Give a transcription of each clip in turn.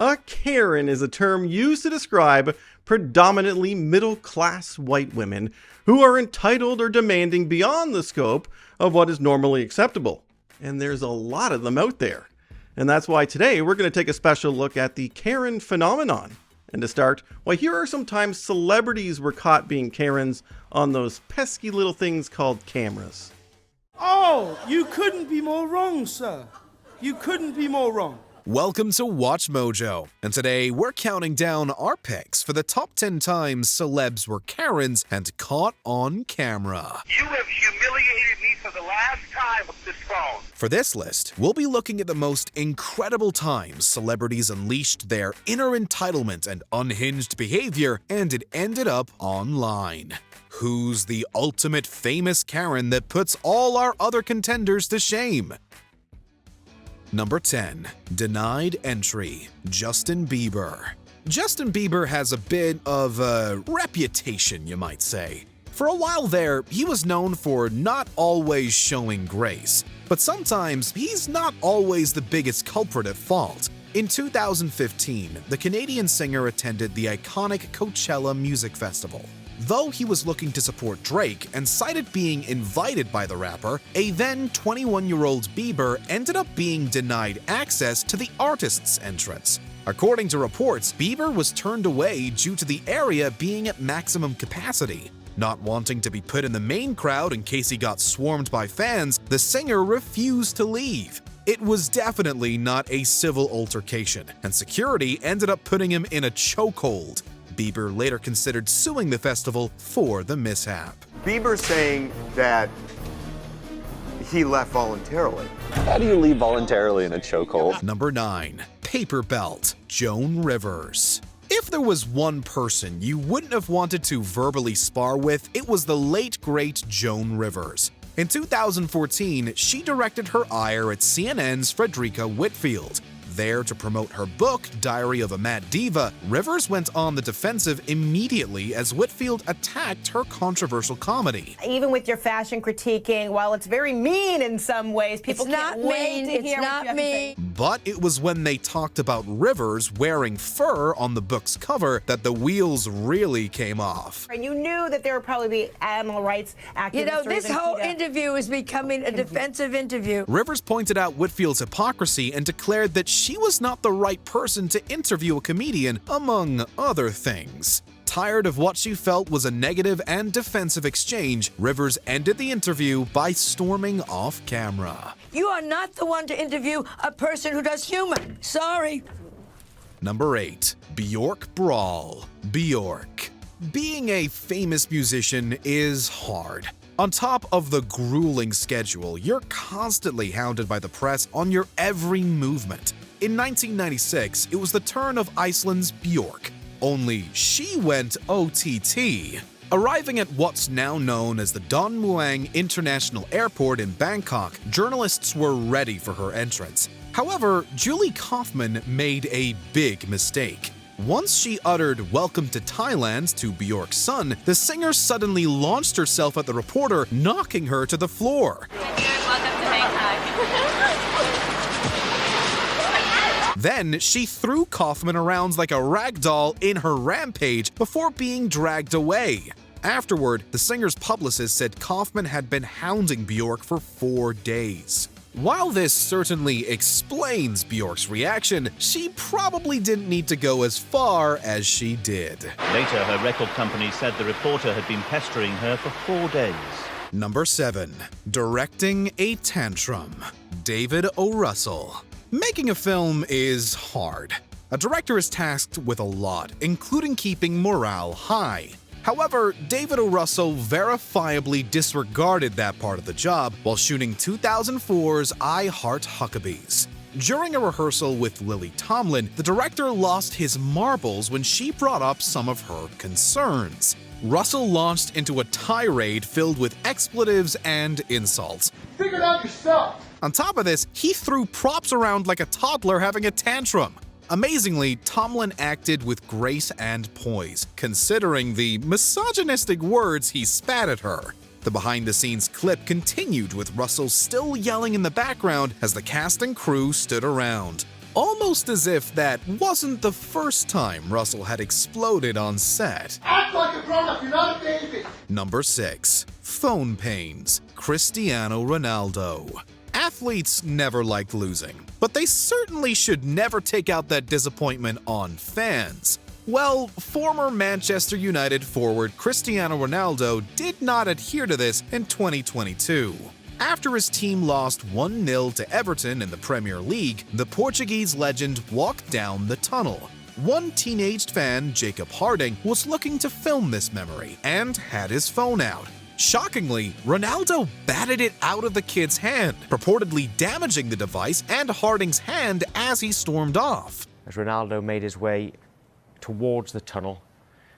A Karen is a term used to describe predominantly middle-class white women who are entitled or demanding beyond the scope of what is normally acceptable. And there's a lot of them out there. And that's why today we're going to take a special look at the Karen phenomenon. And to start, well, here are some times celebrities were caught being Karens on those pesky little things called cameras. Oh, you couldn't be more wrong, sir. You couldn't be more wrong. Welcome to Watch Mojo, and today we're counting down our picks for the top 10 times celebs were Karens and caught on camera. You have humiliated me for the last time with this phone. For this list, we'll be looking at the most incredible times celebrities unleashed their inner entitlement and unhinged behavior, and it ended up online. Who's the ultimate famous Karen that puts all our other contenders to shame? Number 10. Denied entry. Justin Bieber. Justin Bieber has a bit of a reputation, you might say. For a while there, he was known for not always showing grace, but sometimes he's not always the biggest culprit at fault. In 2015, the Canadian singer attended the iconic Coachella Music Festival. Though he was looking to support Drake and cited being invited by the rapper, a then 21-year-old Bieber ended up being denied access to the artist's entrance. According to reports, Bieber was turned away due to the area being at maximum capacity. Not wanting to be put in the main crowd in case he got swarmed by fans, the singer refused to leave. It was definitely not a civil altercation, and security ended up putting him in a chokehold. Bieber later considered suing the festival for the mishap. Bieber saying that he left voluntarily. How do you leave voluntarily in a chokehold? Number 9. Paper Belt. Joan Rivers. If there was one person you wouldn't have wanted to verbally spar with, it was the late great Joan Rivers. In 2014, she directed her ire at CNN's Frederica Whitfield. There to promote her book, Diary of a Mad Diva, Rivers went on the defensive immediately as Whitfield attacked her controversial comedy. Even with your fashion critiquing, while it's very mean in some ways, people can't wait to hear what you have to say. But it was when they talked about Rivers wearing fur on the book's cover that the wheels really came off. And you knew that there would probably be animal rights activists. You know, this whole interview is becoming a defensive interview. Rivers pointed out Whitfield's hypocrisy and declared that she was not the right person to interview a comedian, among other things. Tired of what she felt was a negative and defensive exchange, Rivers ended the interview by storming off camera. You are not the one to interview a person who does humor. Sorry. Number 8. Bjork Brawl. Bjork. Being a famous musician is hard. On top of the grueling schedule, you're constantly hounded by the press on your every movement. In 1996, it was the turn of Iceland's Bjork, only she went OTT. Arriving at what's now known as the Don Mueang International Airport in Bangkok, journalists were ready for her entrance. However, Julie Kaufman made a big mistake. Once she uttered "Welcome to Thailand" to Bjork's son, the singer suddenly launched herself at the reporter, knocking her to the floor. Welcome to Bangkok. Then she threw Kaufman around like a rag doll in her rampage before being dragged away. Afterward, the singer's publicist said Kaufman had been hounding Bjork for 4 days. While this certainly explains Bjork's reaction, she probably didn't need to go as far as she did. Later, her record company said the reporter had been pestering her for 4 days. Number 7. Directing a tantrum. David O. Russell. Making a film is hard. A director is tasked with a lot, including keeping morale high. However, David O. Russell verifiably disregarded that part of the job while shooting 2004's I Heart Huckabees. During a rehearsal with Lily Tomlin, the director lost his marbles when she brought up some of her concerns. Russell launched into a tirade filled with expletives and insults. Figure it out yourself. On top of this, he threw props around like a toddler having a tantrum. Amazingly, Tomlin acted with grace and poise, considering the misogynistic words he spat at her. The behind-the-scenes clip continued with Russell still yelling in the background as the cast and crew stood around. Almost as if that wasn't the first time Russell had exploded on set. Act like a grown-up, you're not a baby! Number 6. Phone pains. Cristiano Ronaldo. Athletes never like losing, but they certainly should never take out that disappointment on fans. Well, former Manchester United forward Cristiano Ronaldo did not adhere to this in 2022. After his team lost 1-0 to Everton in the Premier League, the Portuguese legend walked down the tunnel. One teenaged fan, Jacob Harding, was looking to film this memory and had his phone out. Shockingly, Ronaldo batted it out of the kid's hand, purportedly damaging the device and Harding's hand as he stormed off. As Ronaldo made his way towards the tunnel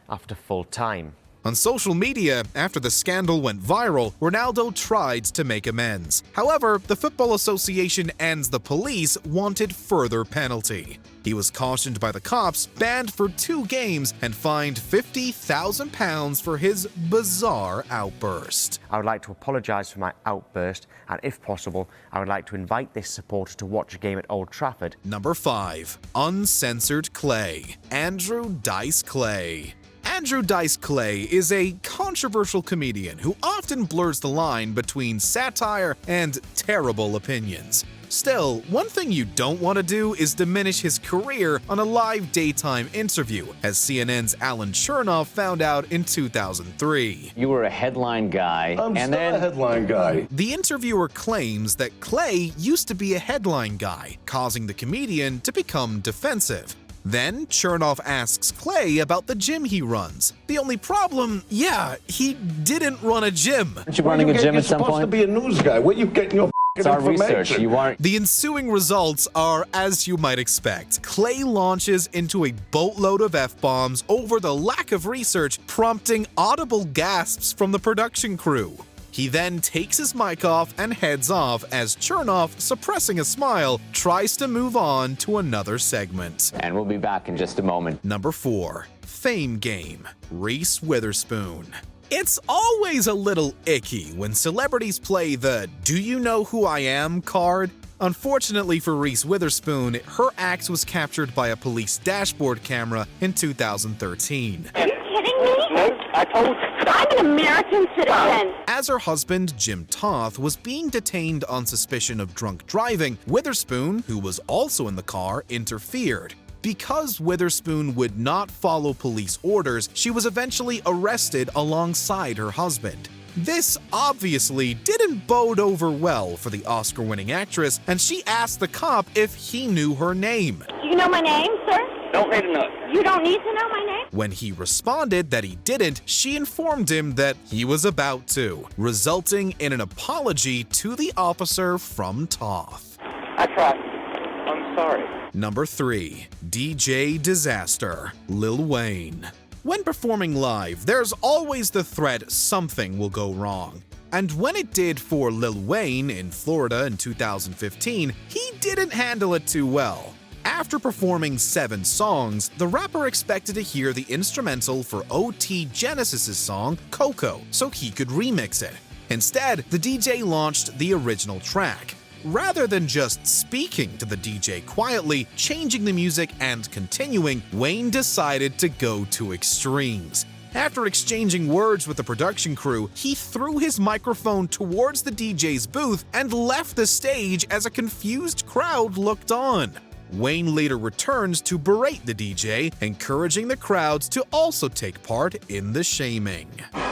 after full time. On social media, after the scandal went viral, Ronaldo tried to make amends. However, the Football Association and the police wanted further penalty. He was cautioned by the cops, banned for 2 games, and fined £50,000 for his bizarre outburst. I would like to apologise for my outburst, and if possible, I would like to invite this supporter to watch a game at Old Trafford. Number 5. Uncensored Clay. Andrew Dice Clay. Andrew Dice Clay is a controversial comedian who often blurs the line between satire and terrible opinions. Still, one thing you don't want to do is diminish his career on a live daytime interview, as CNN's Alan Chernoff found out in 2003. You were a headline guy, I'm still a headline guy. The interviewer claims that Clay used to be a headline guy, causing the comedian to become defensive. Then, Chernoff asks Clay about the gym he runs. The only problem, he didn't run a gym. Aren't you running a gym at some point? You're supposed to be a news guy. Where you getting your It's our information? research. You aren't. The ensuing results are as you might expect. Clay launches into a boatload of F-bombs over the lack of research, prompting audible gasps from the production crew. He then takes his mic off and heads off as Chernoff, suppressing a smile, tries to move on to another segment. And we'll be back in just a moment. Number 4. Fame Game. Reese Witherspoon. It's always a little icky when celebrities play the "Do you know who I am" card. Unfortunately for Reese Witherspoon, her act was captured by a police dashboard camera in 2013. Are you kidding me? No, I told you. I'm an American citizen. As her husband, Jim Toth, was being detained on suspicion of drunk driving, Witherspoon, who was also in the car, interfered. Because Witherspoon would not follow police orders, she was eventually arrested alongside her husband. This obviously didn't bode over well for the Oscar-winning actress, and she asked the cop if he knew her name. Do you know my name, sir? Don't need to know. You don't need to know my name? When he responded that he didn't, she informed him that he was about to, resulting in an apology to the officer from Toth. I tried. I'm sorry. Number 3. DJ Disaster. Lil Wayne. When performing live, there's always the threat something will go wrong. And when it did for Lil Wayne in Florida in 2015, he didn't handle it too well. After performing 7 songs, the rapper expected to hear the instrumental for OT Genesis's song Coco so he could remix it. Instead, the DJ launched the original track. Rather than just speaking to the DJ quietly, changing the music and continuing, Wayne decided to go to extremes. After exchanging words with the production crew, he threw his microphone towards the DJ's booth and left the stage as a confused crowd looked on. Wayne later returns to berate the DJ, encouraging the crowds to also take part in the shaming.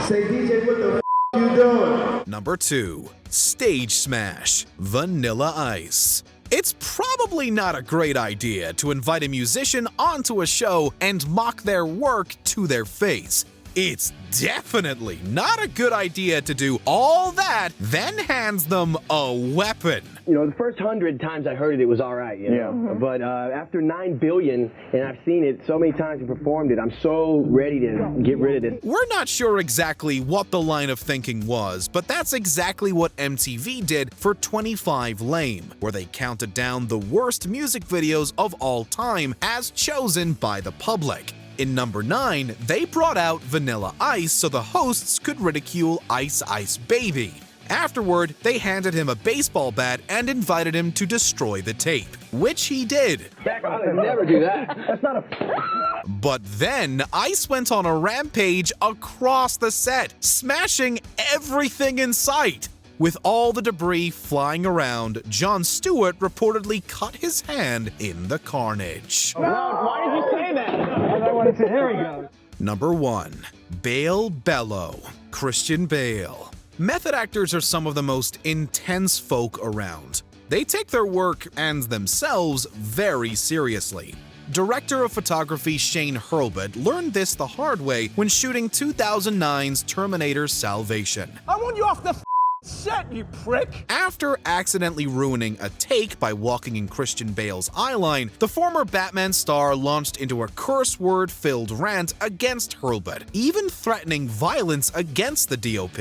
Say, DJ, what the you doing? Number 2. Stage Smash. Vanilla Ice. It's probably not a great idea to invite a musician onto a show and mock their work to their face. It's definitely not a good idea to do all that, then hands them a weapon. You know, the first 100 times I heard it, it was all right, you know? But after 9 billion, and I've seen it so many times and performed it, I'm so ready to get rid of this. We're not sure exactly what the line of thinking was, but that's exactly what MTV did for 25 Lame, where they counted down the worst music videos of all time as chosen by the public. In number 9, they brought out Vanilla Ice so the hosts could ridicule Ice Ice Baby. Afterward, they handed him a baseball bat and invited him to destroy the tape, which he did. I would never do that. That's not a... But then, Ice went on a rampage across the set, smashing everything in sight. With all the debris flying around, Jon Stewart reportedly cut his hand in the carnage. Why did you say that? I wanted to... Here we go. Number 1. Bale Bello, Christian Bale. Method actors are some of the most intense folk around. They take their work and themselves very seriously. Director of photography Shane Hurlbut learned this the hard way when shooting 2009's Terminator Salvation. I want you off the set, you prick! After accidentally ruining a take by walking in Christian Bale's eyeline, the former Batman star launched into a curse word-filled rant against Hurlbut, even threatening violence against the DOP.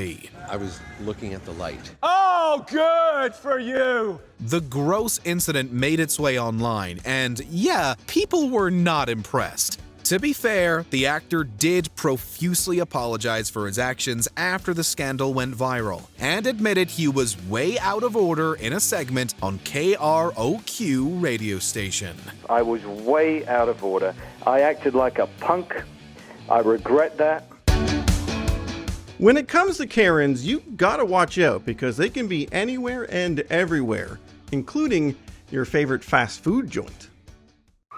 I was looking at the light. Oh, good for you! The gross incident made its way online, and yeah, people were not impressed. To be fair, the actor did profusely apologize for his actions after the scandal went viral, and admitted he was way out of order in a segment on KROQ radio station. I was way out of order. I acted like a punk. I regret that. When it comes to Karens, you gotta watch out because they can be anywhere and everywhere, including your favorite fast food joint.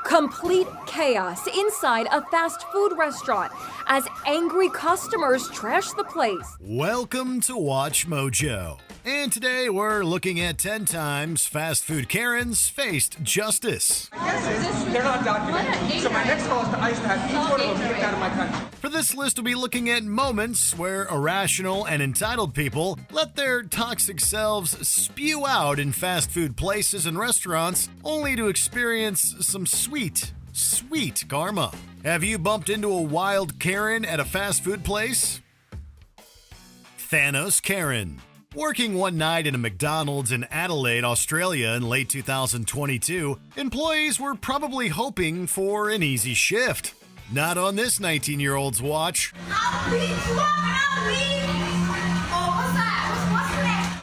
Complete chaos inside a fast food restaurant as angry customers trash the place. Welcome to Watch Mojo. And today we're looking at 10 times fast food Karens faced justice. They're not documented. So my next call is to ICE to have each one of them kicked out of my country. For this list, we'll be looking at moments where irrational and entitled people let their toxic selves spew out in fast food places and restaurants, only to experience some sweet karma. Have you bumped into a wild Karen at a fast food place? Thanos Karen. Working one night in a McDonald's in Adelaide, Australia in late 2022, employees were probably hoping for an easy shift. Not on this 19-year-old's watch.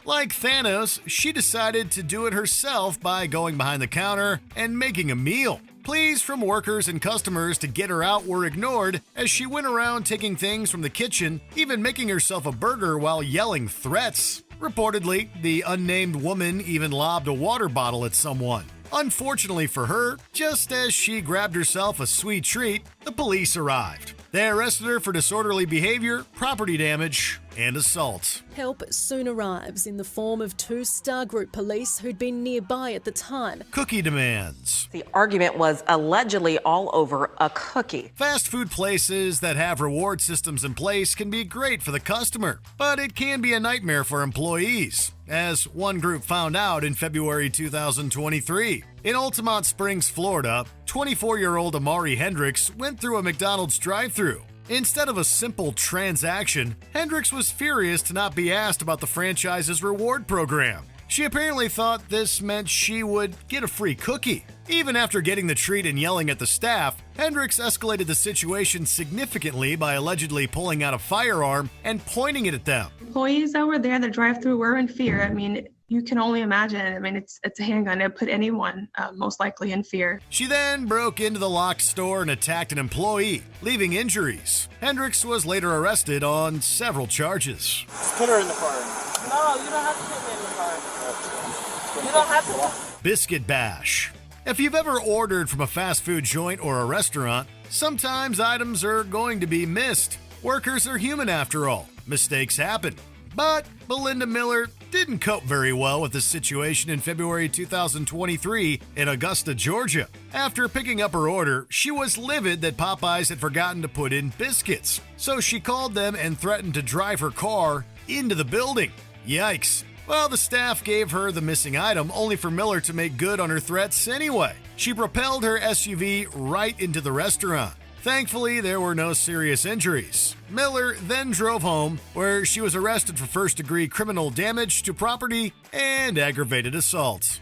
Like Thanos, she decided to do it herself by going behind the counter and making a meal. Pleas from workers and customers to get her out were ignored as she went around taking things from the kitchen, even making herself a burger while yelling threats. Reportedly, the unnamed woman even lobbed a water bottle at someone. Unfortunately for her, just as she grabbed herself a sweet treat, the police arrived. They arrested her for disorderly behavior, property damage, and assault. Help soon arrives in the form of 2 Star Group police who'd been nearby at the time. Cookie demands. The argument was allegedly all over a cookie. Fast food places that have reward systems in place can be great for the customer, but it can be a nightmare for employees, as one group found out in February 2023. In Altamont Springs, Florida, 24-year-old Amari Hendricks went through a McDonald's drive-thru. Instead of a simple transaction, Hendricks was furious to not be asked about the franchise's reward program. She apparently thought this meant she would get a free cookie. Even after getting the treat and yelling at the staff, Hendricks escalated the situation significantly by allegedly pulling out a firearm and pointing it at them. Employees that were there, the drive-thru, were in fear. I mean, you can only imagine. I mean, it's a handgun. It put anyone most likely in fear. She then broke into the locked store and attacked an employee, leaving injuries. Hendricks was later arrested on several charges. Put her in the car. No, you don't have to put me in the car. You don't have to. Biscuit bash. If you've ever ordered from a fast food joint or a restaurant, sometimes items are going to be missed. Workers are human after all. Mistakes happen. But Belinda Miller didn't cope very well with the situation in February 2023 in Augusta, Georgia. After picking up her order, she was livid that Popeyes had forgotten to put in biscuits. So she called them and threatened to drive her car into the building. Yikes. Well, the staff gave her the missing item, only for Miller to make good on her threats anyway. She propelled her SUV right into the restaurant. Thankfully, there were no serious injuries. Miller then drove home, where she was arrested for first-degree criminal damage to property and aggravated assault.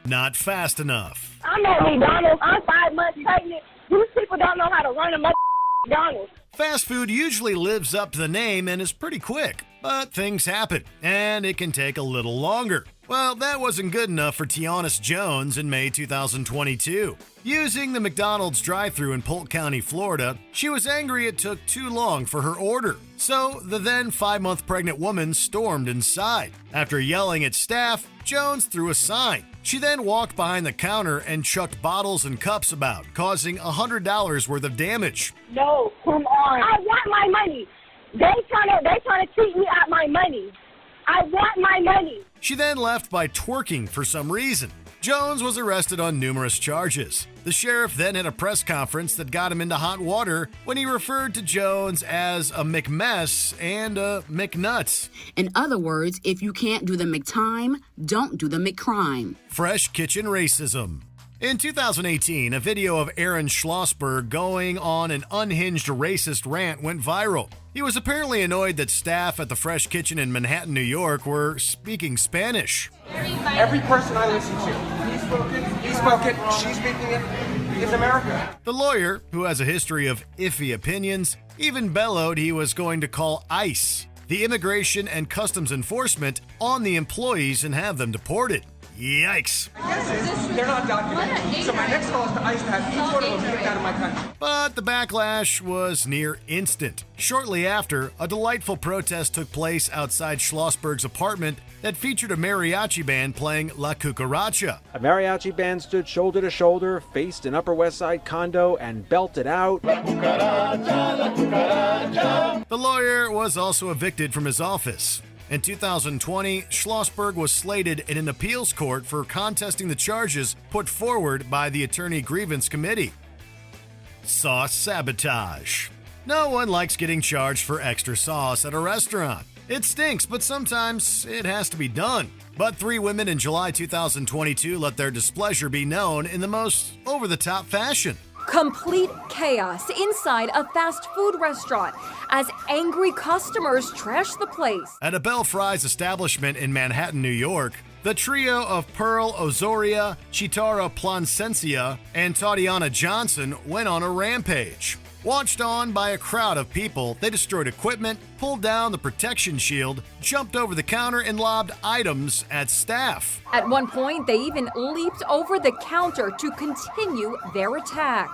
Not fast enough. I'm at McDonald's. I'm 5 months pregnant. These people don't know how to run a McDonald's. Fast food usually lives up to the name and is pretty quick, but things happen, and it can take a little longer. Well, that wasn't good enough for Tiana Jones in May 2022. Using the McDonald's drive-thru in Polk County, Florida, she was angry it took too long for her order. So the then 5-month pregnant woman stormed inside. After yelling at staff, Jones threw a sign. She then walked behind the counter and chucked bottles and cups about, causing $100 worth of damage. No, come on. I want my money. They trying to cheat me out my money. I want my money. She then left by twerking for some reason. Jones was arrested on numerous charges. The sheriff then had a press conference that got him into hot water when he referred to Jones as a McMess and a McNuts. In other words, if you can't do the McTime, don't do the McCrime. Fresh kitchen racism. In 2018, a video of Aaron Schlossberg going on an unhinged racist rant went viral. He was apparently annoyed that staff at the Fresh Kitchen in Manhattan, New York were speaking Spanish. Every person I listen to, he spoke it, she's speaking it, is America. The lawyer, who has a history of iffy opinions, even bellowed he was going to call ICE, the Immigration and Customs Enforcement, on the employees and have them deported. Yikes. I guess they're not documented. So my next call is to ICE to have each one of them kicked out of my country. But the backlash was near instant. Shortly after, a delightful protest took place outside Schlossberg's apartment that featured a mariachi band playing La Cucaracha. A mariachi band stood shoulder to shoulder, faced an Upper West Side condo, and belted out La Cucaracha, La Cucaracha. The lawyer was also evicted from his office. In 2020, Schlossberg was slated in an appeals court for contesting the charges put forward by the Attorney Grievance Committee. Sauce sabotage. No one likes getting charged for extra sauce at a restaurant. It stinks, but sometimes it has to be done. But 3 women in July 2022 let their displeasure be known in the most over-the-top fashion. Complete chaos inside a fast food restaurant as angry customers trash the place. At a Bell Fries establishment in Manhattan, New York, the trio of Pearl Osoria, Chitara Placencia, and Tatiana Johnson went on a rampage. Watched on by a crowd of people, they destroyed equipment, pulled down the protection shield, jumped over the counter, and lobbed items at staff. At one point, they even leaped over the counter to continue their attack.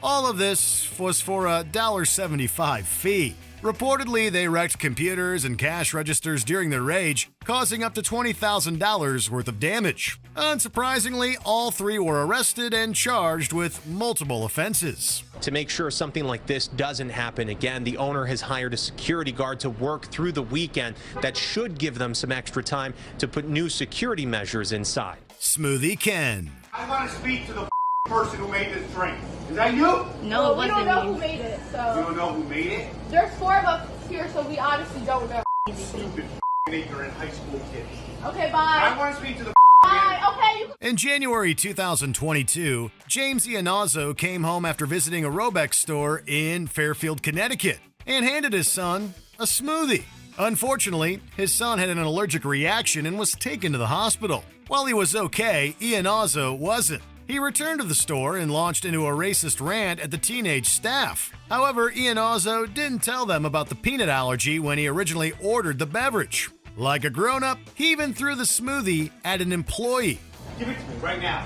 All of this was for a $1.75 fee. Reportedly, they wrecked computers and cash registers during their rage, causing up to $20,000 worth of damage. Unsurprisingly, all 3 were arrested and charged with multiple offenses. To make sure something like this doesn't happen again, the owner has hired a security guard to work through the weekend. That should give them some extra time to put new security measures inside. Smoothie Ken. I want to speak to the person who made this drink. Is that you? No, it wasn't me. We don't know who made it, so. You don't know who made it? There's 4 of us here, so we honestly don't know. Stupid ignorant high school kids. Okay, bye. I want to speak to the Bye. Okay. In January 2022, James Iannazzo came home after visiting a Robex store in Fairfield, Connecticut, and handed his son a smoothie. Unfortunately, his son had an allergic reaction and was taken to the hospital. While he was okay, Iannazzo wasn't. He returned to the store and launched into a racist rant at the teenage staff. However, Iannazzo didn't tell them about the peanut allergy when he originally ordered the beverage. Like a grown-up, he even threw the smoothie at an employee. Give it to me right now.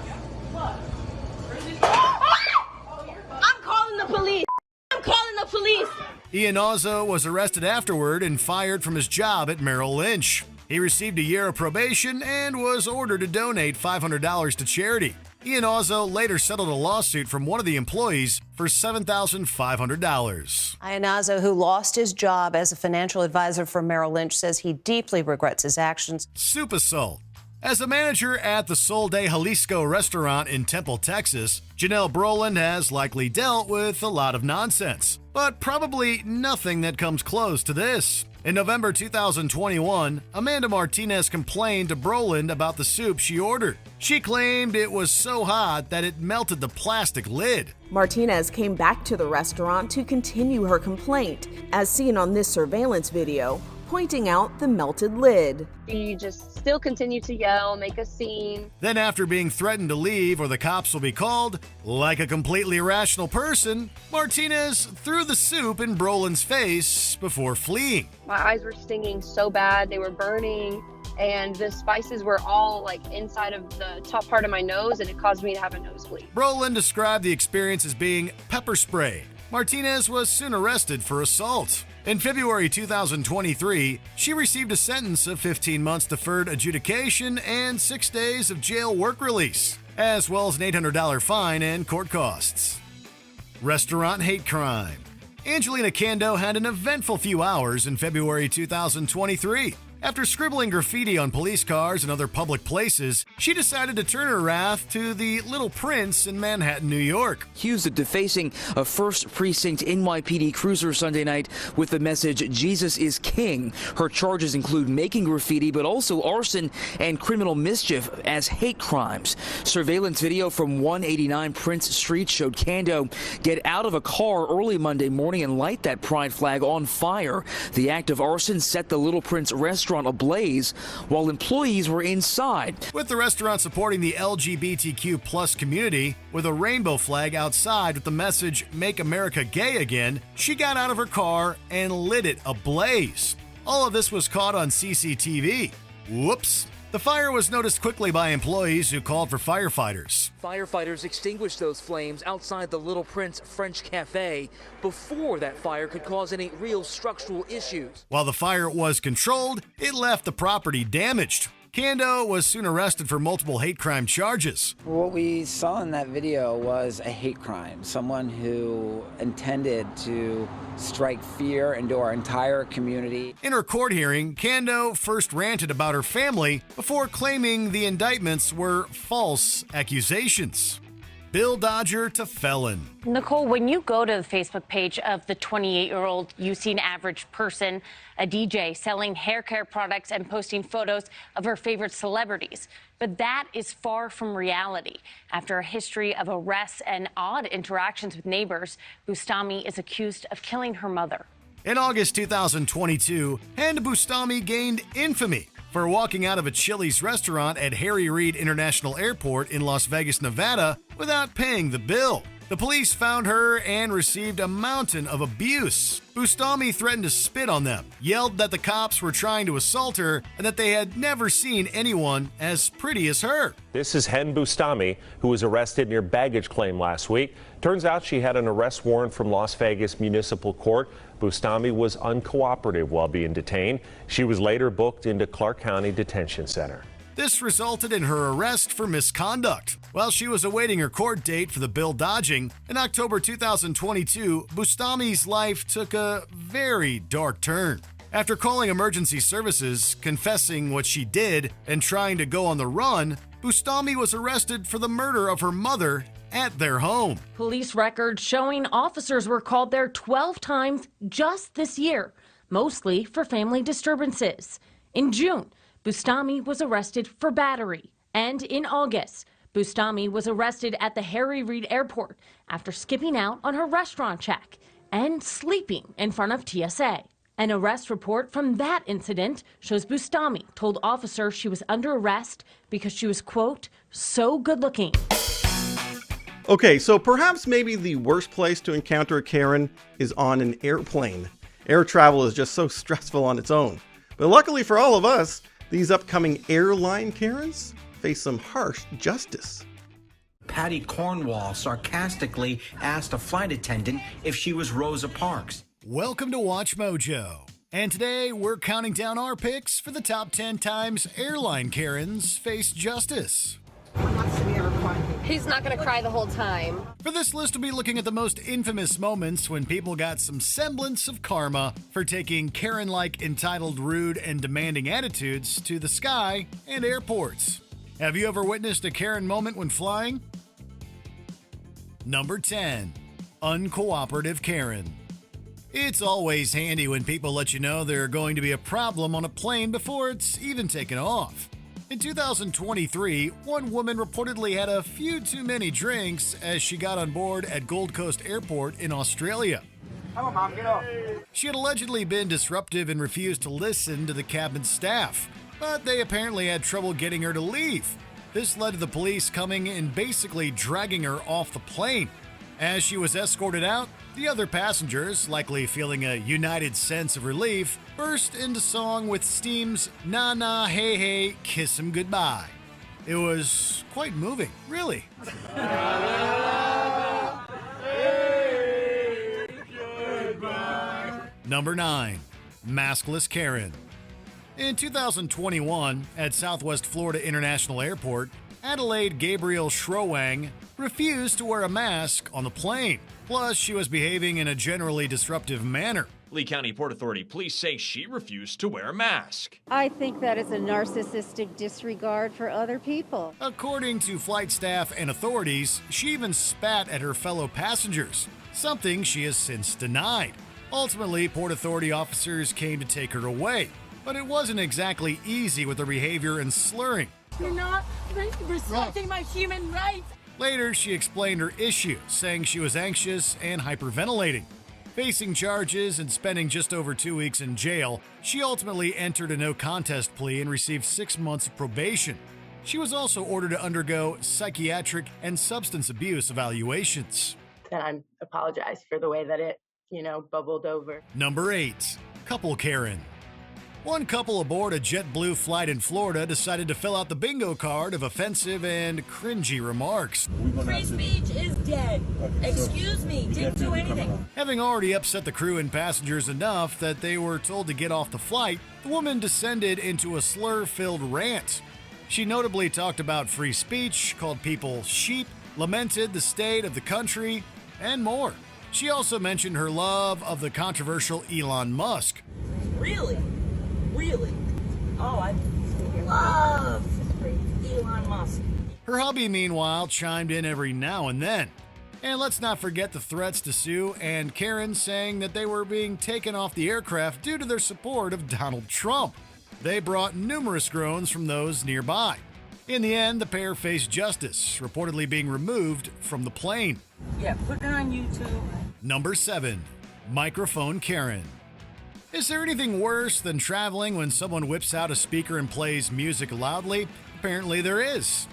What? I'm calling the police. I'm calling the police. Iannazzo was arrested afterward and fired from his job at Merrill Lynch. He received a year of probation and was ordered to donate $500 to charity. Iannazzo later settled a lawsuit from one of the employees for $7,500. Iannazzo, who lost his job as a financial advisor for Merrill Lynch, says he deeply regrets his actions. Soup Assault. As a manager at the Sol de Jalisco restaurant in Temple, Texas, Janelle Brolin has likely dealt with a lot of nonsense, but probably nothing that comes close to this. In November 2021, Amanda Martinez complained to Brolin about the soup she ordered. She claimed it was so hot that it melted the plastic lid. Martinez came back to the restaurant to continue her complaint. As seen on this surveillance video, pointing out the melted lid. She just still continued to yell, make a scene. Then after being threatened to leave or the cops will be called, like a completely irrational person, Martinez threw the soup in Brolin's face before fleeing. My eyes were stinging so bad, they were burning, and the spices were all like inside of the top part of my nose, and it caused me to have a nosebleed. Brolin described the experience as being pepper spray. Martinez was soon arrested for assault. In February 2023, she received a sentence of 15 months deferred adjudication and 6 days of jail work release, as well as an $800 fine and court costs. Restaurant hate crime. Angelina Cando had an eventful few hours in February 2023. After scribbling graffiti on police cars and other public places, she decided to turn her wrath to the Little Prince in Manhattan, New York. Accused of defacing a 1st Precinct NYPD cruiser Sunday night with the message, "Jesus is King." Her charges include making graffiti, but also arson and criminal mischief as hate crimes. Surveillance video from 189 Prince Street showed Cando get out of a car early Monday morning and light that pride flag on fire. The act of arson set the Little Prince restaurant ablaze while employees were inside. With the restaurant supporting the LGBTQ plus community with a rainbow flag outside with the message, "Make America Gay Again," she got out of her car and lit it ablaze. All of this was caught on CCTV. Whoops. The fire was noticed quickly by employees who called for firefighters. Firefighters extinguished those flames outside the Little Prince French Cafe before that fire could cause any real structural issues. While the fire was controlled, it left the property damaged. Cando was soon arrested for multiple hate crime charges. What we saw in that video was a hate crime, someone who intended to strike fear into our entire community. In her court hearing, Cando first ranted about her family before claiming the indictments were false accusations. Bill Dodger to felon. Nicole, when you go to the Facebook page of the 28-year-old, you see an average person, a DJ, selling hair care products and posting photos of her favorite celebrities. But that is far from reality. After a history of arrests and odd interactions with neighbors, Bustami is accused of killing her mother. In August 2022, Hind Bustami gained infamy for walking out of a Chili's restaurant at Harry Reid International Airport in Las Vegas, Nevada, without paying the bill. The police found her and received a mountain of abuse. Bustami threatened to spit on them, yelled that the cops were trying to assault her, and that they had never seen anyone as pretty as her. This is Hind Bustami, who was arrested near baggage claim last week. Turns out she had an arrest warrant from Las Vegas Municipal Court. Bustami was uncooperative while being detained. She was later booked into Clark County Detention Center. This resulted in her arrest for misconduct. While she was awaiting her court date for the bill dodging, in October 2022, Bustami's life took a very dark turn. After calling emergency services, confessing what she did, and trying to go on the run, Bustami was arrested for the murder of her mother at their home. Police records showing officers were called there 12 times just this year, mostly for family disturbances. In June, Bustami was arrested for battery. And in August, Bustami was arrested at the Harry Reid Airport after skipping out on her restaurant check and sleeping in front of TSA. An arrest report from that incident shows Bustami told officers she was under arrest because she was, quote, so good looking. Okay, so perhaps maybe the worst place to encounter a Karen is on an airplane. Air travel is just so stressful on its own. But luckily for all of us, these upcoming airline Karens face some harsh justice. Patty Cornwall sarcastically asked a flight attendant if she was Rosa Parks. Welcome to Watch Mojo. And today we're counting down our picks for the top 10 times airline Karens face justice. He's not going to cry the whole time. For this list, we'll be looking at the most infamous moments when people got some semblance of karma for taking Karen-like entitled, rude, and demanding attitudes to the sky and airports. Have you ever witnessed a Karen moment when flying? Number 10. Uncooperative Karen. It's always handy when people let you know there's going to be a problem on a plane before it's even taken off. In 2023, one woman reportedly had a few too many drinks as she got on board at Gold Coast Airport in Australia. Come on, Mom, get off. She had allegedly been disruptive and refused to listen to the cabin staff, but they apparently had trouble getting her to leave. This led to the police coming and basically dragging her off the plane. As she was escorted out, the other passengers, likely feeling a united sense of relief, burst into song with Steam's "Na Na Hey Hey Kiss 'Em Goodbye." It was quite moving, really. Number 9. Maskless Karen. In 2021, at Southwest Florida International Airport, Adelaide Gabriel Schrowang refused to wear a mask on the plane. Plus, she was behaving in a generally disruptive manner. Lee County Port Authority police say she refused to wear a mask. I think that is a narcissistic disregard for other people. According to flight staff and authorities, she even spat at her fellow passengers, something she has since denied. Ultimately, Port Authority officers came to take her away, but it wasn't exactly easy with her behavior and slurring. You're not respecting my human rights. Later, she explained her issue, saying she was anxious and hyperventilating. Facing charges and spending just over 2 weeks in jail, she ultimately entered a no-contest plea and received 6 months of probation. She was also ordered to undergo psychiatric and substance abuse evaluations. And I apologize for the way that it, bubbled over. Number 8. Couple Karen. One couple aboard a JetBlue flight in Florida decided to fill out the bingo card of offensive and cringy remarks. Free speech is dead. Excuse me, didn't do anything. Having already upset the crew and passengers enough that they were told to get off the flight, the woman descended into a slur-filled rant. She notably talked about free speech, called people sheep, lamented the state of the country, and more. She also mentioned her love of the controversial Elon Musk. Really? Really? Oh, I love Elon Musk. Her hubby, meanwhile, chimed in every now and then. And let's not forget the threats to sue and Karen saying that they were being taken off the aircraft due to their support of Donald Trump. They brought numerous groans from those nearby. In the end, the pair faced justice, reportedly being removed from the plane. Yeah, put it on YouTube. Number 7. Microphone Karen. Is there anything worse than traveling when someone whips out a speaker and plays music loudly? Apparently there is.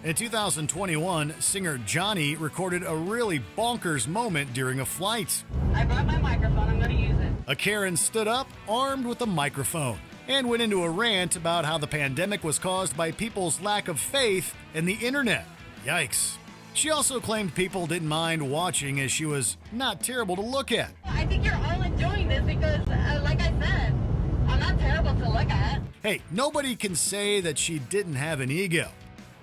In 2021, singer Johnny recorded a really bonkers moment during a flight. I brought my microphone, I'm gonna use it. A Karen stood up, armed with a microphone, and went into a rant about how the pandemic was caused by people's lack of faith in the internet. Yikes. She also claimed people didn't mind watching as she was not terrible to look at. I think you're only doing this because, like I said, I'm not terrible to look at. Hey, nobody can say that she didn't have an ego.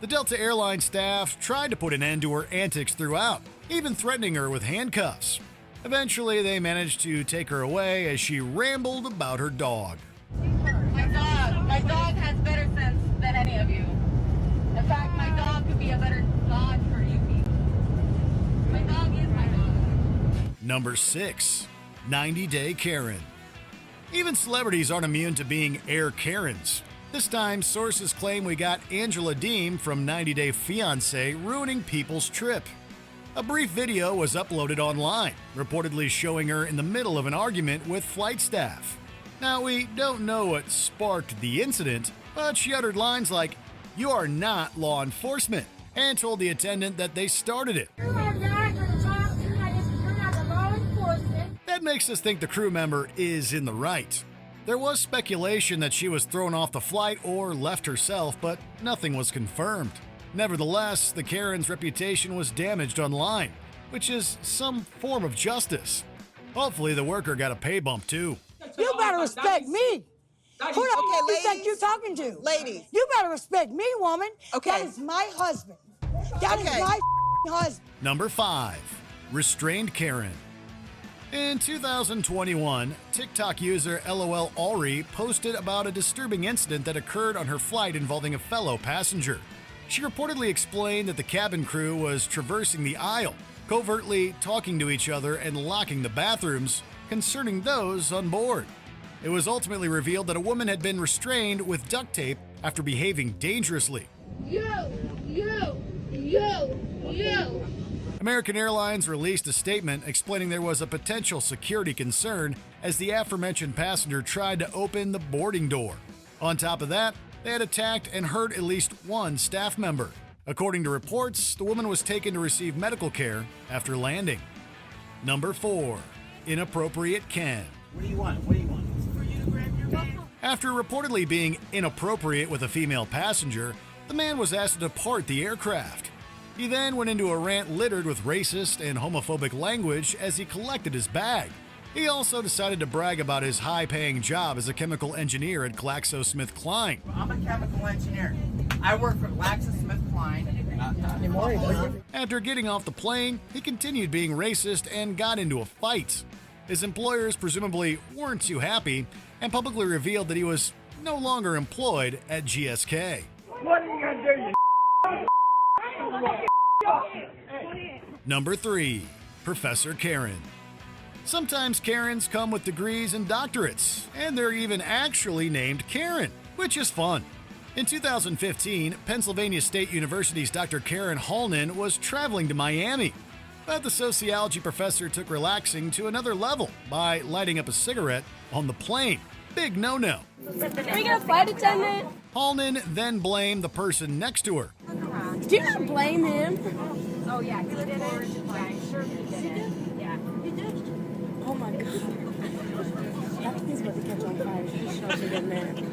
The Delta Airlines staff tried to put an end to her antics throughout, even threatening her with handcuffs. Eventually, they managed to take her away as she rambled about her dog. My dog has better sense than any of you. In fact, my dog could be a better God for you people. My dog is my dog. Number 6. 90 Day Karen. Even celebrities aren't immune to being Air Karens. This time, sources claim we got Angela Deem from 90 Day Fiancé ruining people's trip. A brief video was uploaded online, reportedly showing her in the middle of an argument with flight staff. Now, we don't know what sparked the incident, but she uttered lines like, "You are not law enforcement," and told the attendant that they started it. That makes us think the crew member is in the right. There was speculation that she was thrown off the flight or left herself, but nothing was confirmed. Nevertheless, the Karen's reputation was damaged online, which is some form of justice. Hopefully the worker got a pay bump too. You better respect me. Who the ladies, think you talking to? Ladies. You better respect me, woman. Okay. That is my husband. That is my husband. Number 5. Restrained Karen. In 2021, TikTok user LOL Alri posted about a disturbing incident that occurred on her flight involving a fellow passenger. She reportedly explained that the cabin crew was traversing the aisle, covertly talking to each other and locking the bathrooms, concerning those on board. It was ultimately revealed that a woman had been restrained with duct tape after behaving dangerously. You. American Airlines released a statement explaining there was a potential security concern as the aforementioned passenger tried to open the boarding door. On top of that, they had attacked and hurt at least one staff member. According to reports, the woman was taken to receive medical care after landing. Number 4. Inappropriate Ken. What do you want? What do you want? After reportedly being inappropriate with a female passenger, the man was asked to depart the aircraft. He then went into a rant littered with racist and homophobic language as he collected his bag. He also decided to brag about his high-paying job as a chemical engineer at GlaxoSmithKline. I'm a chemical engineer. I work for GlaxoSmithKline. After getting off the plane, he continued being racist and got into a fight. His employers presumably weren't too happy and publicly revealed that he was no longer employed at GSK. What are you gonna do, you Number 3. Professor Karen. Sometimes Karens come with degrees and doctorates, and they're even actually named Karen, which is fun. In 2015, Pennsylvania State University's Dr. Karen Holnin was traveling to Miami, but the sociology professor took relaxing to another level by lighting up a cigarette on the plane. Big no-no. Can we get a flight attendant? Holnin then blamed the person next to her. Did you not blame him? Oh, yeah, he did it. Yeah, sure he did it. Yeah, he did. Oh my God. I think he's about to catch on fire. He should get mad.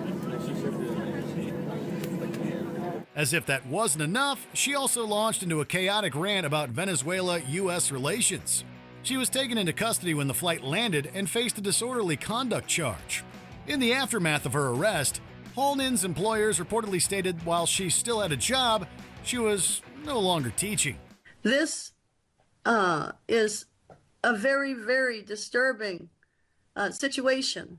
As if that wasn't enough, she also launched into a chaotic rant about Venezuela-U.S. relations. She was taken into custody when the flight landed and faced a disorderly conduct charge. In the aftermath of her arrest, Holnin's employers reportedly stated while she still had a job, she was no longer teaching. This is a very, very disturbing situation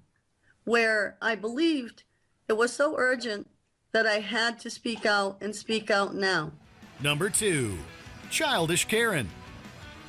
where I believed it was so urgent that I had to speak out and speak out now. Number 2. Childish Karen.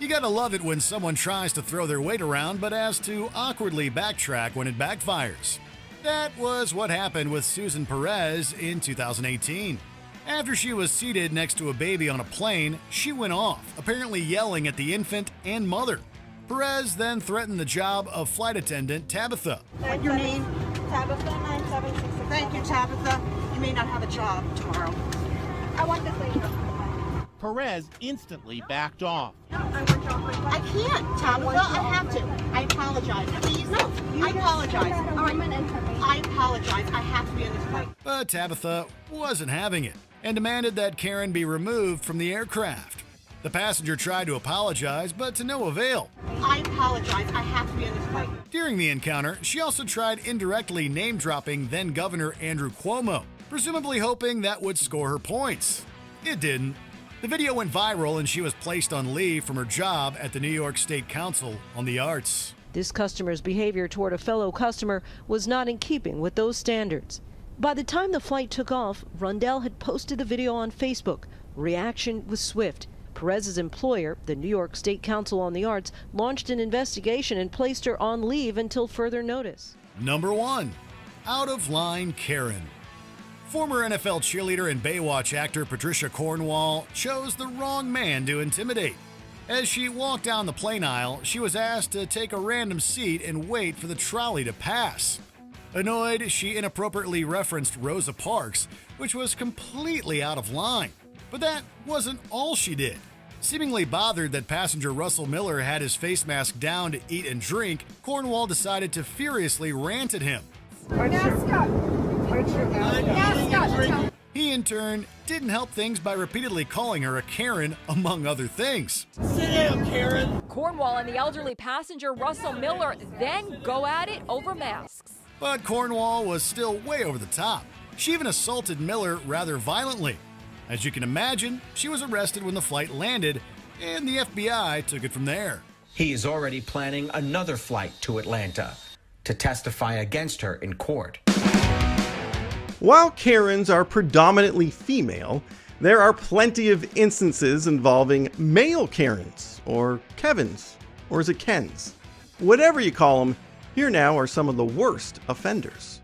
You gotta love it when someone tries to throw their weight around but has to awkwardly backtrack when it backfires. That was what happened with Susan Perez in 2018. After she was seated next to a baby on a plane, she went off, apparently yelling at the infant and mother. Perez then threatened the job of flight attendant Tabitha. Your name? Tabitha 9766. Thank you, Tabitha. You may not have a job tomorrow. I want this lady. Perez instantly backed off. I can't, Tabitha. I have to. I apologize. Please. No, I apologize. All right. I apologize. I have to be in this fight. But Tabitha wasn't having it and demanded that Karen be removed from the aircraft. The passenger tried to apologize, but to no avail. I apologize. I have to be in this fight. During the encounter, she also tried indirectly name-dropping then-Governor Andrew Cuomo, presumably hoping that would score her points. It didn't. The video went viral and she was placed on leave from her job at the New York State Council on the Arts. This customer's behavior toward a fellow customer was not in keeping with those standards. By the time the flight took off, Rundell had posted the video on Facebook. Reaction was swift. Perez's employer, the New York State Council on the Arts, launched an investigation and placed her on leave until further notice. Number 1. Out-of-line Karen. Former NFL cheerleader and Baywatch actor Patricia Cornwall chose the wrong man to intimidate. As she walked down the plane aisle, she was asked to take a random seat and wait for the trolley to pass. Annoyed, she inappropriately referenced Rosa Parks, which was completely out of line. But that wasn't all she did. Seemingly bothered that passenger Russell Miller had his face mask down to eat and drink, Cornwall decided to furiously rant at him. He, in turn, didn't help things by repeatedly calling her a Karen, among other things. Sit down, Karen. Cornwall and the elderly passenger Russell Miller then go at it over masks. But Cornwall was still way over the top. She even assaulted Miller rather violently. As you can imagine, she was arrested when the flight landed, and the FBI took it from there. He is already planning another flight to Atlanta to testify against her in court. While Karens are predominantly female, there are plenty of instances involving male Karens, or Kevins, or is it Kens? Whatever you call them, here now are some of the worst offenders.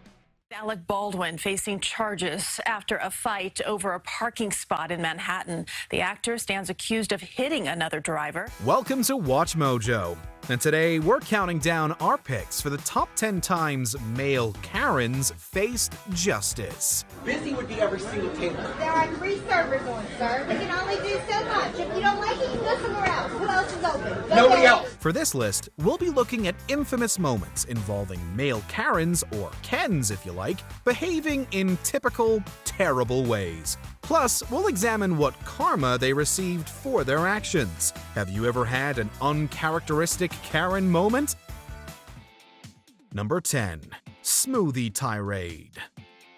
Alec Baldwin facing charges after a fight over a parking spot in Manhattan. The actor stands accused of hitting another driver. Welcome to Watch Mojo. And today we're counting down our picks for the top 10 times male Karens faced justice. Busy would be every single table. There are 3 servers on, sir. We can only do so much. If you don't like it, you can go somewhere else. Who else is open? Nobody else. For this list, we'll be looking at infamous moments involving male Karens, or Kens if you like, behaving in typical, terrible ways. Plus, we'll examine what karma they received for their actions. Have you ever had an uncharacteristic Karen moment? Number 10. Smoothie tirade.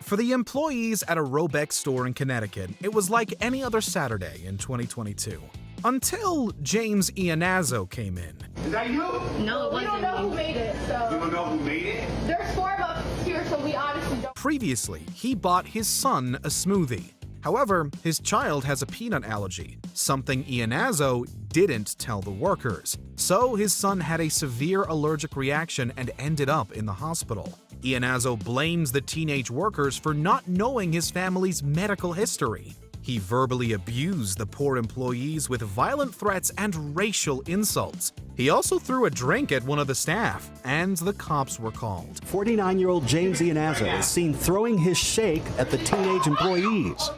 For the employees at a Robex store in Connecticut, it was like any other Saturday in 2022. Until James Iannazzo came in. Is that you? No, it wasn't. We don't know who made it, so. You don't know who made it? There's 4 of us here, so we honestly don't. Previously, he bought his son a smoothie. However, his child has a peanut allergy, something Iannazzo didn't tell the workers. So his son had a severe allergic reaction and ended up in the hospital. Iannazzo blames the teenage workers for not knowing his family's medical history. He verbally abused the poor employees with violent threats and racial insults. He also threw a drink at one of the staff, and the cops were called. 49-year-old James Iannazzo is seen throwing his shake at the teenage employees.